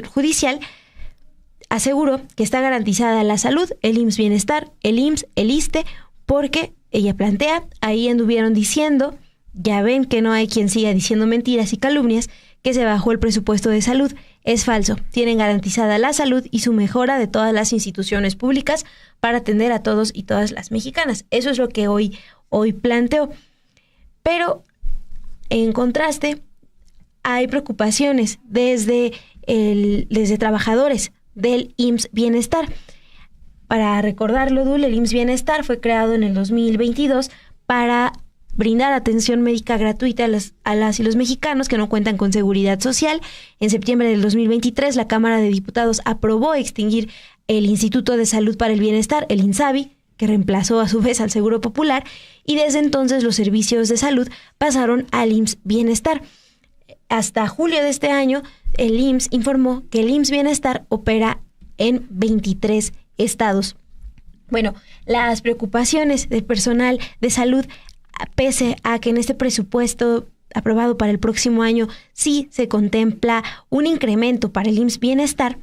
judicial, aseguró que está garantizada la salud, el IMSS Bienestar, el IMSS, el ISSSTE, porque ella plantea, ahí anduvieron diciendo, ya ven que no hay quien siga diciendo mentiras y calumnias, que se bajó el presupuesto de salud. Es falso. Tienen garantizada la salud y su mejora de todas las instituciones públicas para atender a todos y todas las mexicanas. Eso es lo que hoy planteó. Pero, en contraste, hay preocupaciones desde trabajadores del IMSS Bienestar. Para recordarlo, Dul, el IMSS Bienestar fue creado en el 2022 para brindar atención médica gratuita a las y los mexicanos que no cuentan con seguridad social. En septiembre del 2023, la Cámara de Diputados aprobó extinguir el Instituto de Salud para el Bienestar, el INSABI, que reemplazó a su vez al Seguro Popular, y desde entonces los servicios de salud pasaron al IMSS Bienestar. Hasta julio de este año, el IMSS informó que el IMSS Bienestar opera en 23 estados. Bueno, las preocupaciones del personal de salud, pese a que en este presupuesto aprobado para el próximo año sí se contempla un incremento para el IMSS Bienestar,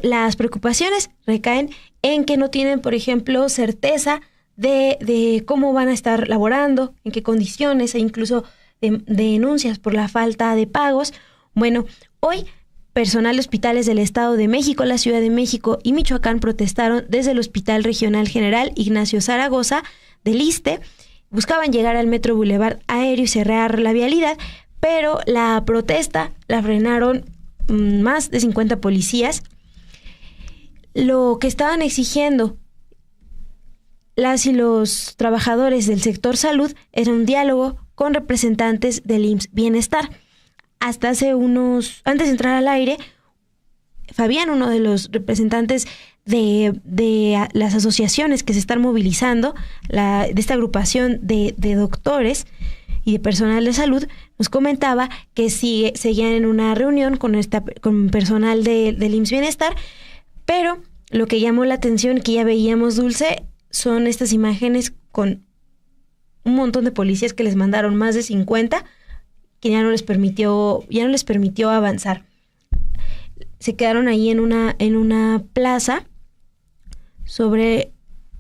las preocupaciones recaen en que no tienen, por ejemplo, certeza de cómo van a estar laborando, en qué condiciones, e incluso de denuncias por la falta de pagos. Bueno, hoy personal de hospitales del Estado de México, la Ciudad de México y Michoacán protestaron desde el Hospital Regional General Ignacio Zaragoza del ISSSTE. Buscaban llegar al Metro Boulevard Aéreo y cerrar la vialidad, pero la protesta la frenaron más de 50 policías. Lo que estaban exigiendo las y los trabajadores del sector salud era un diálogo con representantes del IMSS Bienestar. Antes de entrar al aire, Fabián, uno de los representantes de las asociaciones que se están movilizando, de esta agrupación de doctores y de Personal de Salud, nos comentaba que seguían en una reunión con personal del IMSS Bienestar, pero lo que llamó la atención, que ya veíamos, Dulce, son estas imágenes con un montón de policías que les mandaron más de 50, que ya no les permitió avanzar. Se quedaron ahí en una plaza sobre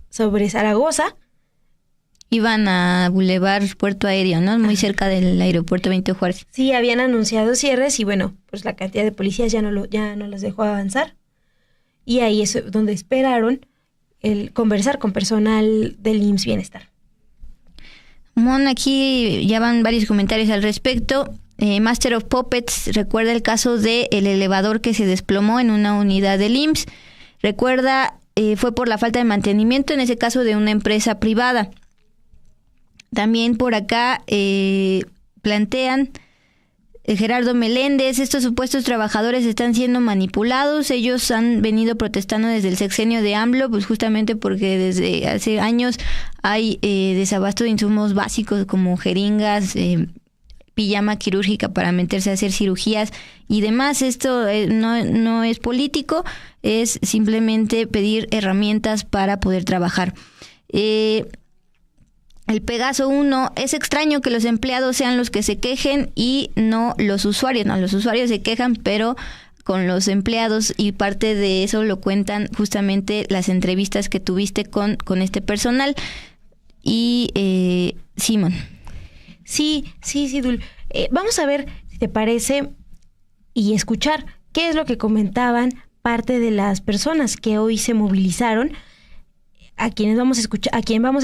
Zaragoza. Iban a Boulevard Puerto Aéreo, ¿no? Muy cerca del aeropuerto Benito Juárez. Sí, habían anunciado cierres y bueno, pues la cantidad de policías ya no los dejó avanzar. Y ahí es donde esperaron el conversar con personal del IMSS Bienestar. Mon, aquí ya van varios comentarios al respecto. Master of Puppets recuerda el caso del elevador que se desplomó en una unidad del IMSS. Recuerda, fue por la falta de mantenimiento, en ese caso de una empresa privada. También por acá plantean Gerardo Meléndez, estos supuestos trabajadores están siendo manipulados, ellos han venido protestando desde el sexenio de AMLO, pues justamente porque desde hace años hay desabasto de insumos básicos como jeringas, pijama quirúrgica para meterse a hacer cirugías y demás. Esto no es político, es simplemente pedir herramientas para poder trabajar. El Pegaso 1, es extraño que los empleados sean los que se quejen y no los usuarios. No, los usuarios se quejan, pero con los empleados, y parte de eso lo cuentan justamente las entrevistas que tuviste con este personal. Y Simón. Sí, Dul. Vamos a ver, si te parece, y escuchar qué es lo que comentaban parte de las personas que hoy se movilizaron. A quien vamos a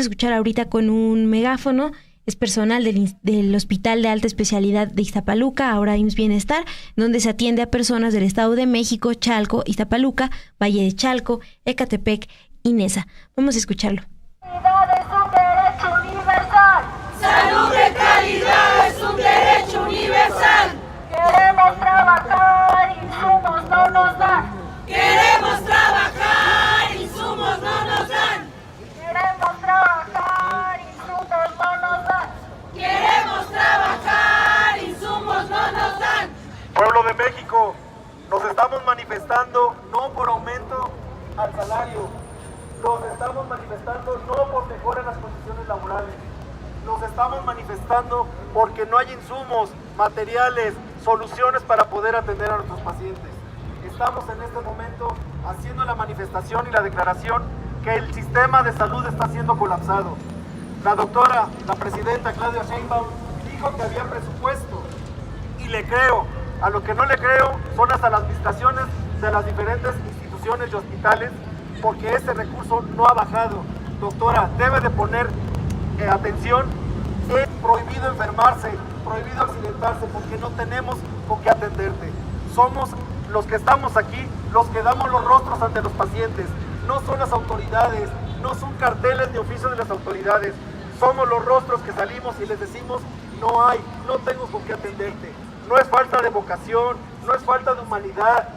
escuchar ahorita con un megáfono es personal del Hospital de Alta Especialidad de Iztapaluca, ahora IMSS Bienestar, donde se atiende a personas del Estado de México, Chalco, Iztapaluca, Valle de Chalco, Ecatepec y Neza. Vamos a escucharlo. Calidad es un derecho universal. Salud de calidad es un derecho universal. Queremos trabajar, insumos no nos dan. Queremos trabajar, insumos no nos dan. Queremos trabajar, insumos no nos dan. Queremos trabajar, insumos no nos dan. Pueblo de México, nos estamos manifestando no por aumento al salario, nos estamos manifestando no por mejora en las condiciones laborales, nos estamos manifestando porque no hay insumos, materiales, soluciones para poder atender a nuestros pacientes. Estamos en este momento haciendo la manifestación y la declaración que el sistema de salud está siendo colapsado. La doctora, la presidenta Claudia Sheinbaum dijo que había presupuesto y le creo. A lo que no le creo son hasta las administraciones de las diferentes instituciones y hospitales, porque ese recurso no ha bajado. Doctora, debe de poner atención. Es prohibido enfermarse, prohibido accidentarse, porque no tenemos con qué atenderte. Somos los que estamos aquí, los que damos los rostros ante los pacientes. No son las autoridades, no son carteles de oficio de las autoridades. Somos los rostros que salimos y les decimos, no tengo con qué atenderte. No es falta de vocación, no es falta de humanidad,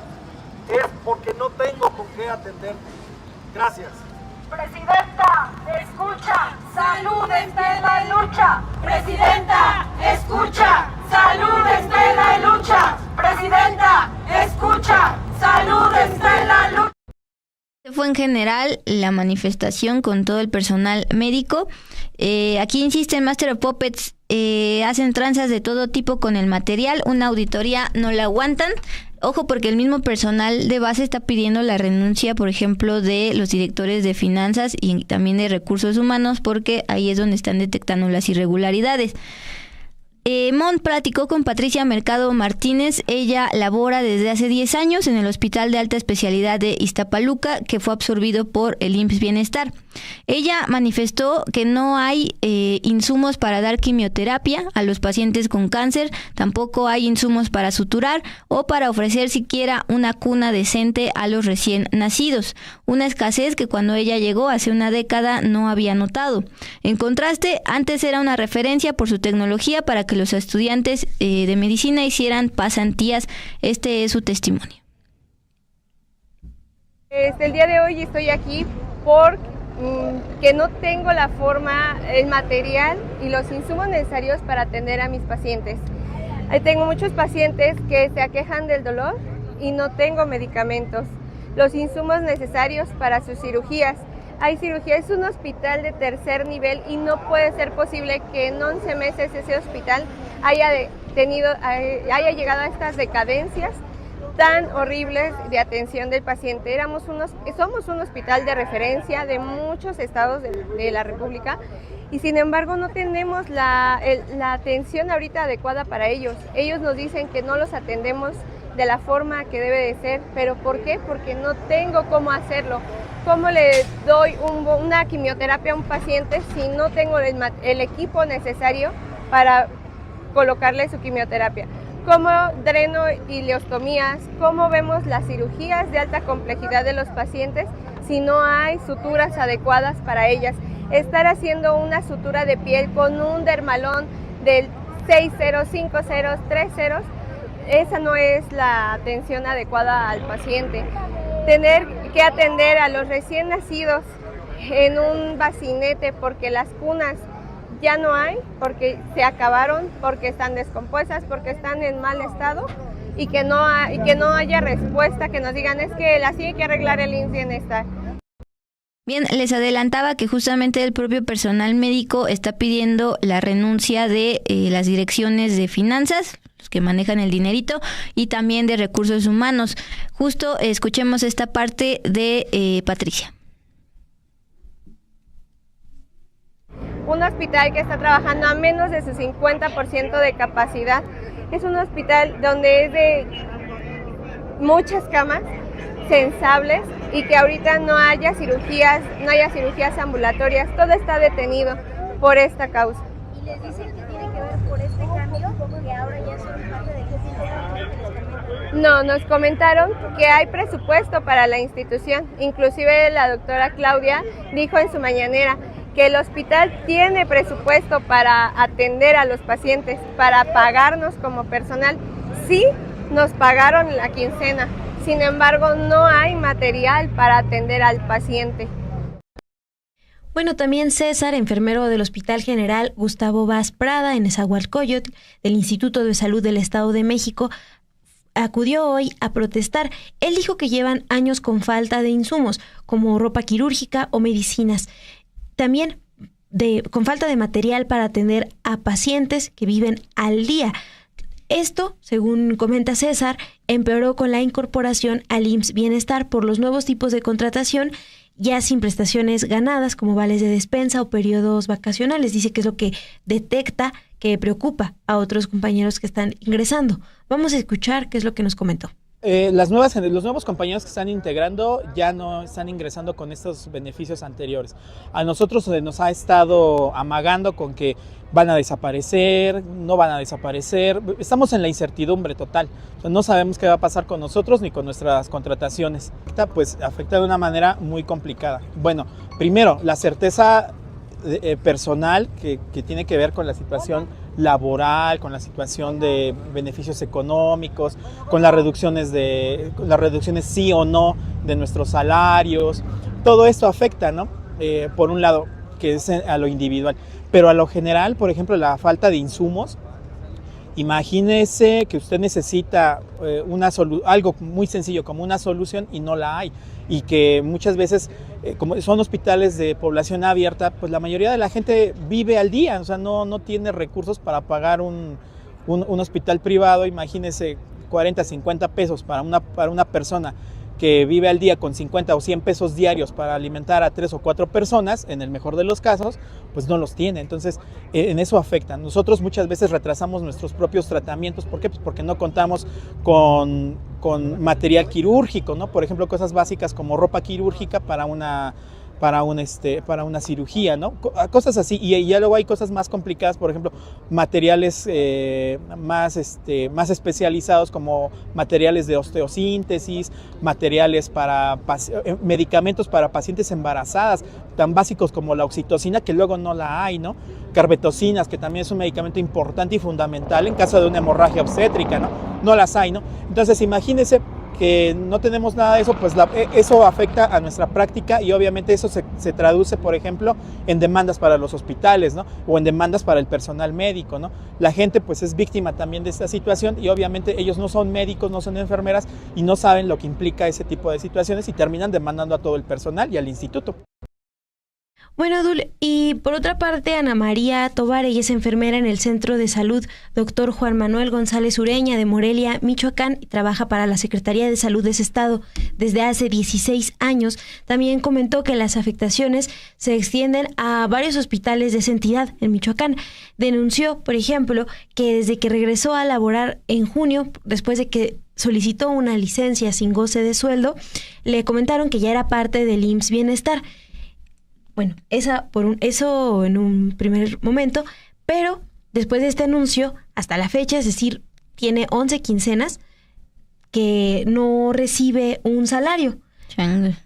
es porque no tengo con qué atenderte. Gracias. Presidenta, escucha, salud está en la lucha. Presidenta, escucha, salud está en la lucha. Presidenta, escucha, salud está en la lucha. Fue en general la manifestación con todo el personal médico. Aquí insisten Master of Puppets, hacen tranzas de todo tipo con el material, una auditoría no la aguantan. Ojo, porque el mismo personal de base está pidiendo la renuncia, por ejemplo, de los directores de finanzas y también de recursos humanos, porque ahí es donde están detectando las irregularidades. Mon platicó con Patricia Mercado Martínez. Ella labora desde hace 10 años en el Hospital de Alta Especialidad de Iztapaluca, que fue absorbido por el IMSS Bienestar. Ella manifestó que no hay insumos para dar quimioterapia a los pacientes con cáncer, tampoco hay insumos para suturar o para ofrecer siquiera una cuna decente a los recién nacidos, una escasez que cuando ella llegó hace una década no había notado. En contraste, antes era una referencia por su tecnología para que los estudiantes de medicina hicieran pasantías. Este es su testimonio. El día de hoy estoy aquí por que no tengo la forma, el material y los insumos necesarios para atender a mis pacientes. Tengo muchos pacientes que se aquejan del dolor y no tengo medicamentos, los insumos necesarios para sus cirugías. Hay cirugía, es un hospital de tercer nivel y no puede ser posible que en 11 meses ese hospital haya llegado a estas decadencias tan horribles de atención del paciente. Somos un hospital de referencia de muchos estados de la República y sin embargo no tenemos la atención ahorita adecuada para ellos. Ellos nos dicen que no los atendemos de la forma que debe de ser, pero ¿por qué? Porque no tengo cómo hacerlo. ¿Cómo le doy una quimioterapia a un paciente si no tengo el equipo necesario para colocarle su quimioterapia? ¿Cómo dreno ileostomías? ¿Cómo vemos las cirugías de alta complejidad de los pacientes si no hay suturas adecuadas para ellas? Estar haciendo una sutura de piel con un dermalón del 6-0, 5-0, 3-0, esa no es la atención adecuada al paciente. Tener que atender a los recién nacidos en un bacinete porque las cunas ya no hay, porque se acabaron, porque están descompuestas, porque están en mal estado y que no haya respuesta, que nos digan es que la tiene que arreglar el IMSS Bienestar. Bien, les adelantaba que justamente el propio personal médico está pidiendo la renuncia de las direcciones de finanzas, los que manejan el dinerito, y también de recursos humanos. Justo escuchemos esta parte de Patricia. Un hospital que está trabajando a menos de su 50% de capacidad. Es un hospital donde es de muchas camas sensables y que ahorita no haya cirugías ambulatorias. Todo está detenido por esta causa. ¿Y les dicen que tiene que ver por este cambio, que ahora ya son parte de qué? No, nos comentaron que hay presupuesto para la institución. Inclusive la doctora Claudia dijo en su mañanera que el hospital tiene presupuesto para atender a los pacientes, para pagarnos como personal. Sí, nos pagaron la quincena, sin embargo no hay material para atender al paciente. Bueno, también César, enfermero del Hospital General Gustavo Vaz Prada en Nezahualcóyotl, del Instituto de Salud del Estado de México, acudió hoy a protestar. Él dijo que llevan años con falta de insumos, como ropa quirúrgica o medicinas. También con falta de material para atender a pacientes que viven al día. Esto, según comenta César, empeoró con la incorporación al IMSS Bienestar por los nuevos tipos de contratación, ya sin prestaciones ganadas como vales de despensa o periodos vacacionales. Dice que es lo que detecta que preocupa a otros compañeros que están ingresando. Vamos a escuchar qué es lo que nos comentó. Los nuevos compañeros que están integrando ya no están ingresando con estos beneficios anteriores. A nosotros se nos ha estado amagando con que van a desaparecer, no van a desaparecer. Estamos en la incertidumbre total. O sea, no sabemos qué va a pasar con nosotros ni con nuestras contrataciones. Afecta de una manera muy complicada. Bueno, primero, la certeza personal que tiene que ver con la situación laboral, con la situación de beneficios económicos, con las reducciones sí o no de nuestros salarios. Todo esto afecta, ¿no? Por un lado, que es a lo individual, pero a lo general, por ejemplo, la falta de insumos. Imagínese que usted necesita algo muy sencillo como una solución y no la hay, y que muchas veces, como son hospitales de población abierta, pues la mayoría de la gente vive al día, o sea, no tiene recursos para pagar un hospital privado. Imagínese 40, 50 pesos para una persona que vive al día con 50 o 100 pesos diarios para alimentar a 3 o 4 personas, en el mejor de los casos, pues no los tiene. Entonces, en eso afecta. Nosotros muchas veces retrasamos nuestros propios tratamientos. ¿Por qué? Pues porque no contamos con material quirúrgico, ¿no? Por ejemplo, cosas básicas como ropa quirúrgica para una cirugía, ¿no? Cosas así. Y ya luego hay cosas más complicadas, por ejemplo, materiales más especializados, como materiales de osteosíntesis, materiales medicamentos para pacientes embarazadas, tan básicos como la oxitocina, que luego no la hay, ¿no? Carbetocinas, que también es un medicamento importante y fundamental en caso de una hemorragia obstétrica, ¿no? No las hay, ¿no? Entonces, imagínense que no tenemos nada de eso, pues eso afecta a nuestra práctica y obviamente eso se traduce, por ejemplo, en demandas para los hospitales, ¿no? O en demandas para el personal médico, ¿no? La gente pues es víctima también de esta situación y obviamente ellos no son médicos, no son enfermeras y no saben lo que implica ese tipo de situaciones y terminan demandando a todo el personal y al instituto. Bueno, Dul, y por otra parte, Ana María Tobar, ella es enfermera en el Centro de Salud Dr. Juan Manuel González Ureña de Morelia, Michoacán, y trabaja para la Secretaría de Salud de ese estado desde hace 16 años. También comentó que las afectaciones se extienden a varios hospitales de esa entidad en Michoacán. Denunció, por ejemplo, que desde que regresó a laborar en junio, después de que solicitó una licencia sin goce de sueldo, le comentaron que ya era parte del IMSS Bienestar. Bueno, eso en un primer momento, pero después de este anuncio, hasta la fecha, es decir, tiene 11 quincenas que no recibe un salario. Changle.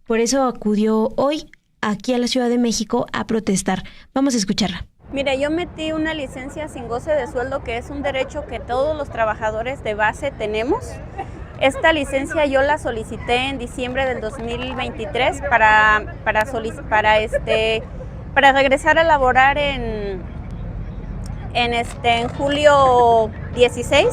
Por eso acudió hoy aquí a la Ciudad de México a protestar. Vamos a escucharla. Mire, yo metí una licencia sin goce de sueldo, que es un derecho que todos los trabajadores de base tenemos. Esta licencia yo la solicité en diciembre del 2023 para regresar a laborar en julio 16,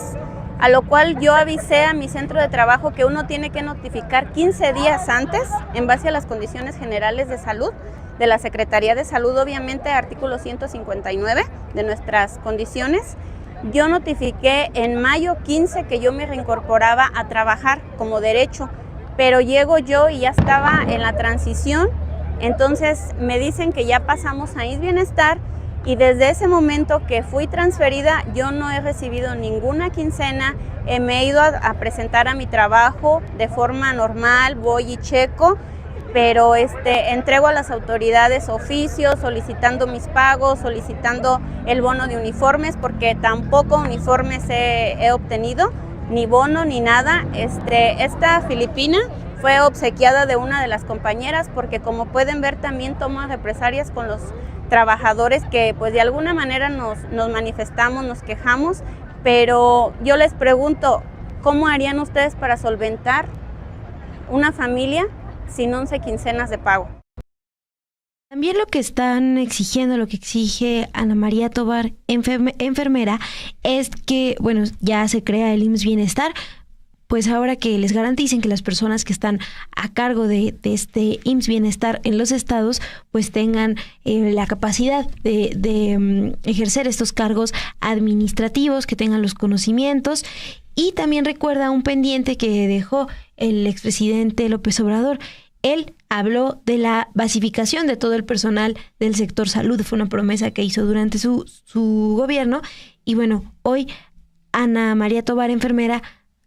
a lo cual yo avisé a mi centro de trabajo que uno tiene que notificar 15 días antes en base a las condiciones generales de salud de la Secretaría de Salud, obviamente artículo 159 de nuestras condiciones. Yo notifiqué en mayo 15 que yo me reincorporaba a trabajar como derecho, pero llego yo y ya estaba en la transición, entonces me dicen que ya pasamos a IMSS Bienestar y desde ese momento que fui transferida yo no he recibido ninguna quincena, me he ido a presentar a mi trabajo de forma normal, voy y checo, pero entrego a las autoridades oficios solicitando mis pagos, solicitando el bono de uniformes, porque tampoco uniformes he obtenido, ni bono ni nada. Esta filipina fue obsequiada de una de las compañeras, porque como pueden ver también toma represalias con los trabajadores que pues de alguna manera nos manifestamos, nos quejamos, pero yo les pregunto, ¿cómo harían ustedes para solventar una familia sin 11 quincenas de pago? También lo que están exigiendo, lo que exige Ana María Tobar, enfermera, es que, bueno, ya se crea el IMSS Bienestar, pues ahora que les garanticen que las personas que están a cargo de este IMSS Bienestar en los estados, pues tengan la capacidad de ejercer estos cargos administrativos, que tengan los conocimientos. Y también recuerda un pendiente que dejó el expresidente López Obrador. Él habló de la basificación de todo el personal del sector salud. Fue una promesa que hizo durante su gobierno. Y bueno, hoy Ana María Tobar, enfermera,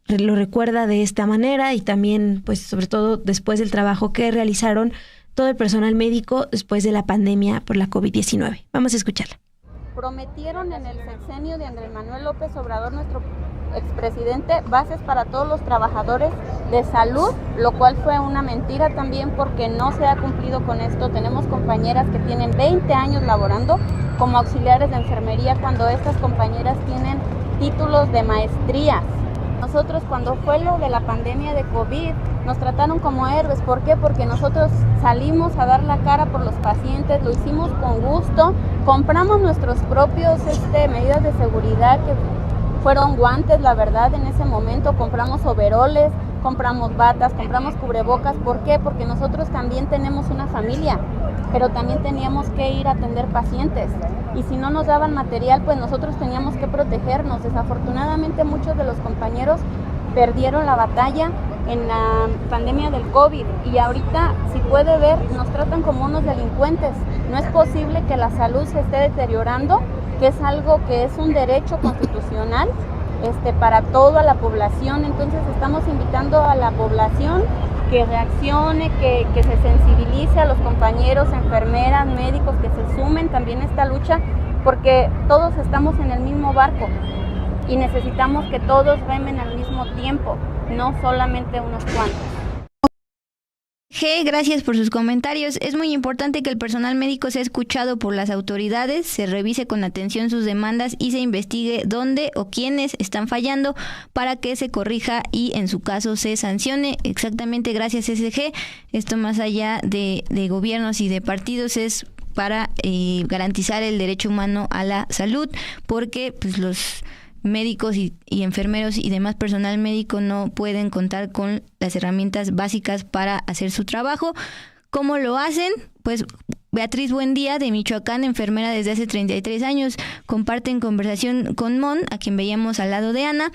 lo recuerda de esta manera y también, pues, sobre todo después del trabajo que realizaron todo el personal médico después de la pandemia por la COVID-19. Vamos a escucharla. Prometieron en el sexenio de Andrés Manuel López Obrador, nuestro expresidente, bases para todos los trabajadores de salud, lo cual fue una mentira también porque no se ha cumplido con esto. Tenemos compañeras que tienen 20 años laborando como auxiliares de enfermería, cuando estas compañeras tienen títulos de maestría. Nosotros, cuando fue lo de la pandemia de COVID, nos trataron como héroes. ¿Por qué? Porque nosotros salimos a dar la cara por los pacientes, lo hicimos con gusto, compramos nuestros propios medidas de seguridad, que fueron guantes, la verdad, en ese momento, compramos overoles, compramos batas, compramos cubrebocas. ¿Por qué? Porque nosotros también tenemos una familia, pero también teníamos que ir a atender pacientes. Y si no nos daban material, pues nosotros teníamos que protegernos. Desafortunadamente muchos de los compañeros perdieron la batalla en la pandemia del COVID y ahorita, si puede ver, nos tratan como unos delincuentes. No es posible que la salud se esté deteriorando, que es algo que es un derecho constitucional para toda la población. Entonces estamos invitando a la población que reaccione, que se sensibilice, a los compañeros, enfermeras, médicos, que se sumen también a esta lucha, porque todos estamos en el mismo barco y necesitamos que todos remen al mismo tiempo, no solamente unos cuantos. Gracias por sus comentarios. Es muy importante que el personal médico sea escuchado por las autoridades, se revise con atención sus demandas y se investigue dónde o quiénes están fallando para que se corrija y en su caso se sancione. Exactamente, gracias SG. Esto más allá de gobiernos y de partidos es para garantizar el derecho humano a la salud, porque pues los médicos y enfermeros y demás personal médico no pueden contar con las herramientas básicas para hacer su trabajo. ¿Cómo lo hacen? Pues Beatriz Buendía, de Michoacán, enfermera desde hace 33 años, comparte en conversación con Mon, a quien veíamos al lado de Ana.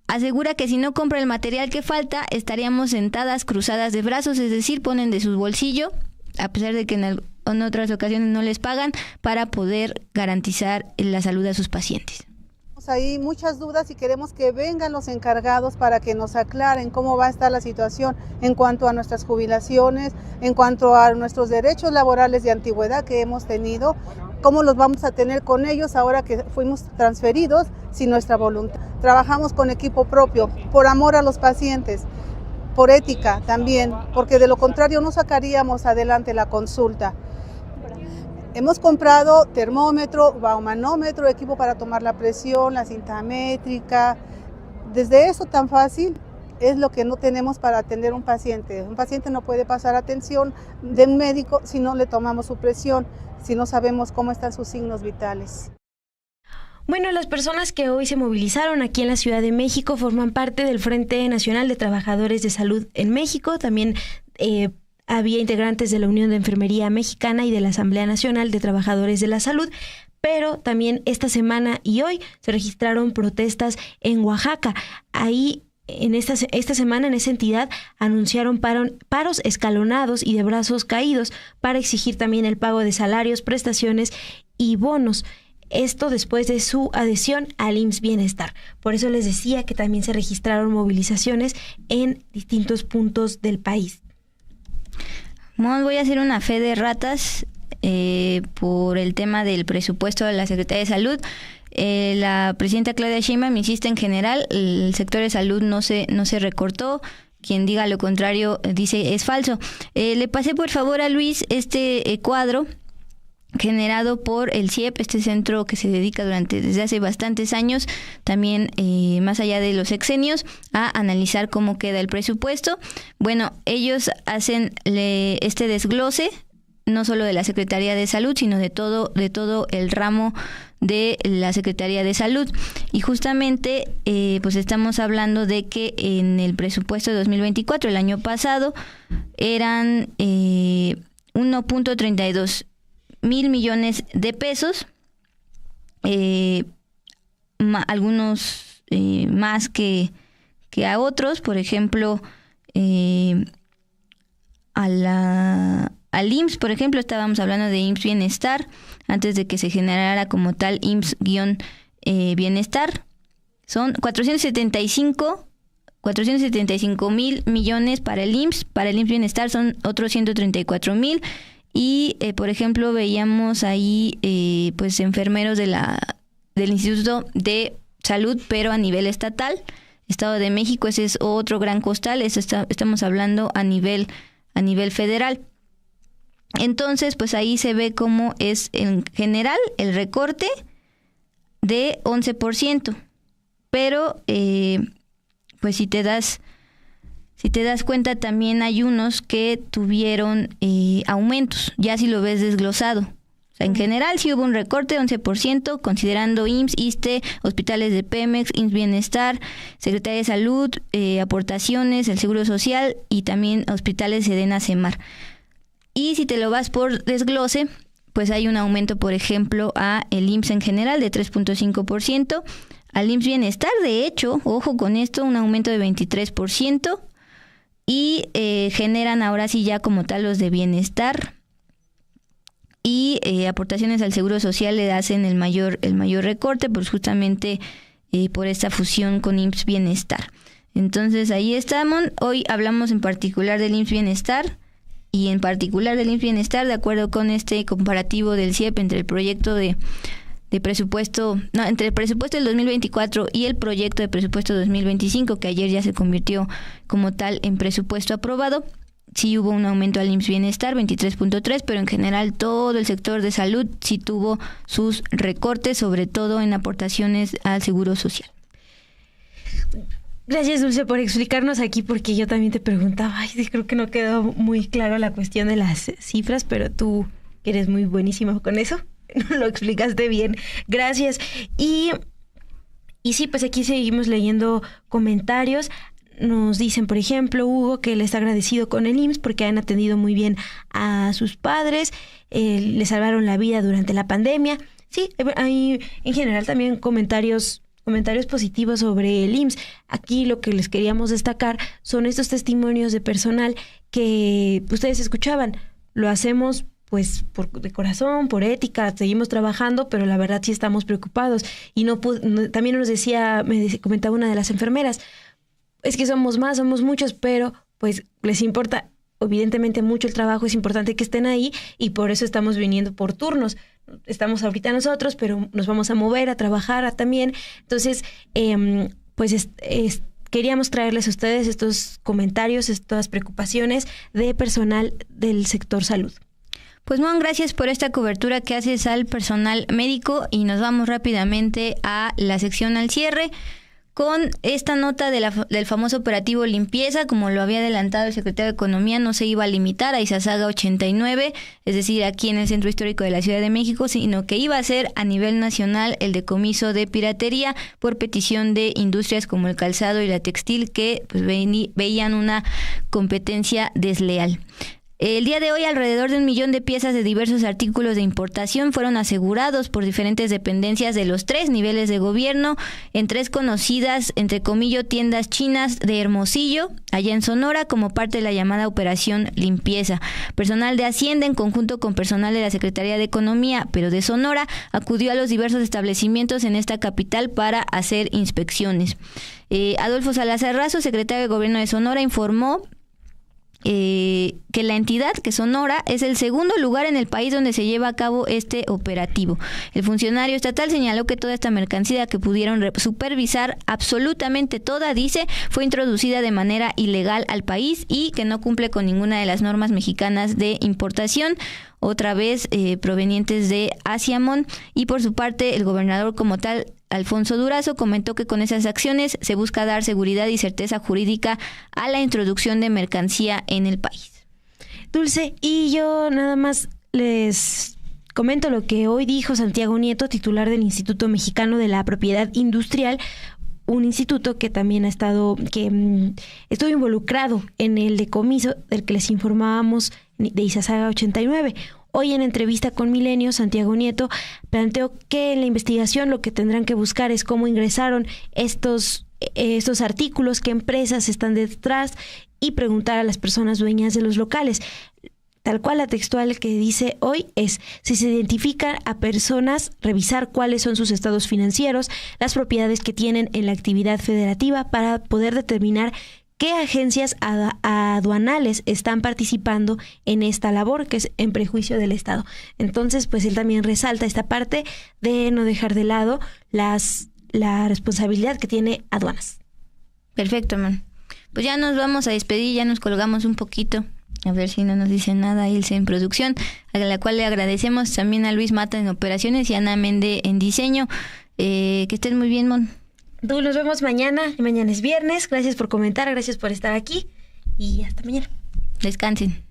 Asegura que si no compra el material que falta, estaríamos sentadas cruzadas de brazos, es decir, ponen de su bolsillo, a pesar de que en otras ocasiones no les pagan, para poder garantizar la salud a sus pacientes. Hay muchas dudas y queremos que vengan los encargados para que nos aclaren cómo va a estar la situación en cuanto a nuestras jubilaciones, en cuanto a nuestros derechos laborales de antigüedad que hemos tenido, cómo los vamos a tener con ellos ahora que fuimos transferidos sin nuestra voluntad. Trabajamos con equipo propio, por amor a los pacientes, por ética también, porque de lo contrario no sacaríamos adelante la consulta. Hemos comprado termómetro, baumanómetro, equipo para tomar la presión, la cinta métrica. Desde eso tan fácil es lo que no tenemos para atender a un paciente. Un paciente no puede pasar atención de un médico si no le tomamos su presión, si no sabemos cómo están sus signos vitales. Bueno, las personas que hoy se movilizaron aquí en la Ciudad de México forman parte del Frente Nacional de Trabajadores de Salud en México. También había integrantes de la Unión de Enfermería Mexicana y de la Asamblea Nacional de Trabajadores de la Salud, pero también esta semana y hoy se registraron protestas en Oaxaca. Ahí, en esta semana, en esa entidad, anunciaron paros escalonados y de brazos caídos para exigir también el pago de salarios, prestaciones y bonos. Esto después de su adhesión al IMSS Bienestar. Por eso les decía que también se registraron movilizaciones en distintos puntos del país. Voy a hacer una fe de ratas por el tema del presupuesto de la Secretaría de Salud. La presidenta Claudia Sheinbaum insiste en general, el sector de salud no se recortó. Quien diga lo contrario dice es falso. Le pasé por favor a Luis este cuadro generado por el CIEP, este centro que se dedica desde hace bastantes años, también más allá de los sexenios, a analizar cómo queda el presupuesto. Bueno, ellos hacen este desglose, no solo de la Secretaría de Salud, sino de todo el ramo de la Secretaría de Salud. Y justamente pues estamos hablando de que en el presupuesto de 2024, el año pasado, eran 1.32 mil millones de pesos, algunos más que a otros. Por ejemplo, al IMSS, por ejemplo, estábamos hablando de IMSS Bienestar, antes de que se generara como tal IMSS-Bienestar, son 475 mil millones para el IMSS Bienestar son otros 134 mil. Y, por ejemplo, veíamos ahí pues enfermeros del Instituto de Salud, pero a nivel estatal, Estado de México, ese es otro gran costal, estamos hablando a nivel federal. Entonces, pues ahí se ve cómo es en general el recorte de 11%, pero pues si te das cuenta, también hay unos que tuvieron aumentos, ya si lo ves desglosado. O sea, en general sí hubo un recorte de 11%, considerando IMSS, ISSSTE, hospitales de Pemex, IMSS Bienestar, Secretaría de Salud, aportaciones, el Seguro Social y también hospitales Sedena Semar. Y si te lo vas por desglose, pues hay un aumento, por ejemplo, a el IMSS en general de 3.5%, al IMSS Bienestar, de hecho, ojo con esto, un aumento de 23%, y generan ahora sí ya como tal los de bienestar, y aportaciones al Seguro Social le hacen el mayor recorte, pues justamente por esta fusión con IMSS Bienestar. Entonces ahí estamos. Hoy hablamos en particular del IMSS Bienestar, y en particular del IMSS Bienestar, de acuerdo con este comparativo del CIEP entre el proyecto de presupuesto, entre el presupuesto del 2024 y el proyecto de presupuesto 2025, que ayer ya se convirtió como tal en presupuesto aprobado. sí hubo un aumento al IMSS Bienestar, 23.3, pero en general todo el sector de salud sí tuvo sus recortes, sobre todo en aportaciones al Seguro Social. Gracias, Dulce, por explicarnos aquí, porque yo también te preguntaba, sí, creo que no quedó muy claro la cuestión de las cifras, pero tú eres muy buenísima con eso, lo explicaste bien, gracias. Y sí, pues aquí seguimos leyendo comentarios. Nos dicen, por ejemplo, Hugo, que él está agradecido con el IMSS porque han atendido muy bien a sus padres, le salvaron la vida durante la pandemia. Sí, hay en general también comentarios positivos sobre el IMSS. Aquí lo que les queríamos destacar son estos testimonios de personal que ustedes escuchaban. Lo hacemos pues de corazón, por ética, seguimos trabajando, pero la verdad sí estamos preocupados. Y también comentaba una de las enfermeras, es que somos muchos, pero pues les importa evidentemente mucho el trabajo, es importante que estén ahí y por eso estamos viniendo por turnos. Estamos ahorita nosotros, pero nos vamos a mover a trabajar también. Entonces, queríamos traerles a ustedes estos comentarios, estas preocupaciones de personal del sector salud. Pues Mon, gracias por esta cobertura que haces al personal médico y nos vamos rápidamente a la sección al cierre con esta nota del famoso operativo limpieza. Como lo había adelantado el secretario de Economía, no se iba a limitar a Izazaga 89, es decir, aquí en el Centro Histórico de la Ciudad de México, sino que iba a ser a nivel nacional el decomiso de piratería por petición de industrias como el calzado y la textil que pues, veían una competencia desleal. El día de hoy, alrededor de 1 millón de piezas de diversos artículos de importación fueron asegurados por diferentes dependencias de los 3 niveles de gobierno en 3 conocidas, entre comillas, tiendas chinas de Hermosillo, allá en Sonora, como parte de la llamada Operación Limpieza. Personal de Hacienda, en conjunto con personal de la Secretaría de Economía, pero de Sonora, acudió a los diversos establecimientos en esta capital para hacer inspecciones. Adolfo Salazar Razo, secretario de Gobierno de Sonora, informó que la entidad, que Sonora, es el segundo lugar en el país donde se lleva a cabo este operativo. El funcionario estatal señaló que toda esta mercancía que pudieron supervisar, absolutamente toda, dice, fue introducida de manera ilegal al país y que no cumple con ninguna de las normas mexicanas de importación, otra vez provenientes de Asiamón. Y por su parte, el gobernador como tal, Alfonso Durazo, comentó que con esas acciones se busca dar seguridad y certeza jurídica a la introducción de mercancía en el país. Dulce, y yo nada más les comento lo que hoy dijo Santiago Nieto, titular del Instituto Mexicano de la Propiedad Industrial, un instituto que también estuvo involucrado en el decomiso del que les informábamos de Izazaga 89. Hoy en entrevista con Milenio, Santiago Nieto planteó que en la investigación lo que tendrán que buscar es cómo ingresaron estos artículos, qué empresas están detrás y preguntar a las personas dueñas de los locales. Tal cual la textual que dice hoy es, si se identifican a personas, revisar cuáles son sus estados financieros, las propiedades que tienen en la actividad federativa para poder determinar qué agencias aduanales están participando en esta labor, que es en prejuicio del Estado. Entonces, pues él también resalta esta parte de no dejar de lado la responsabilidad que tiene aduanas. Perfecto, man. Pues ya nos vamos a despedir, ya nos colgamos un poquito. A ver si no nos dice nada Ilse en producción, a la cual le agradecemos también a Luis Mata en operaciones y a Ana Mende en diseño. Que estén muy bien, Mon. Tú, nos vemos mañana. Mañana es viernes. Gracias por comentar, gracias por estar aquí y hasta mañana. Descansen.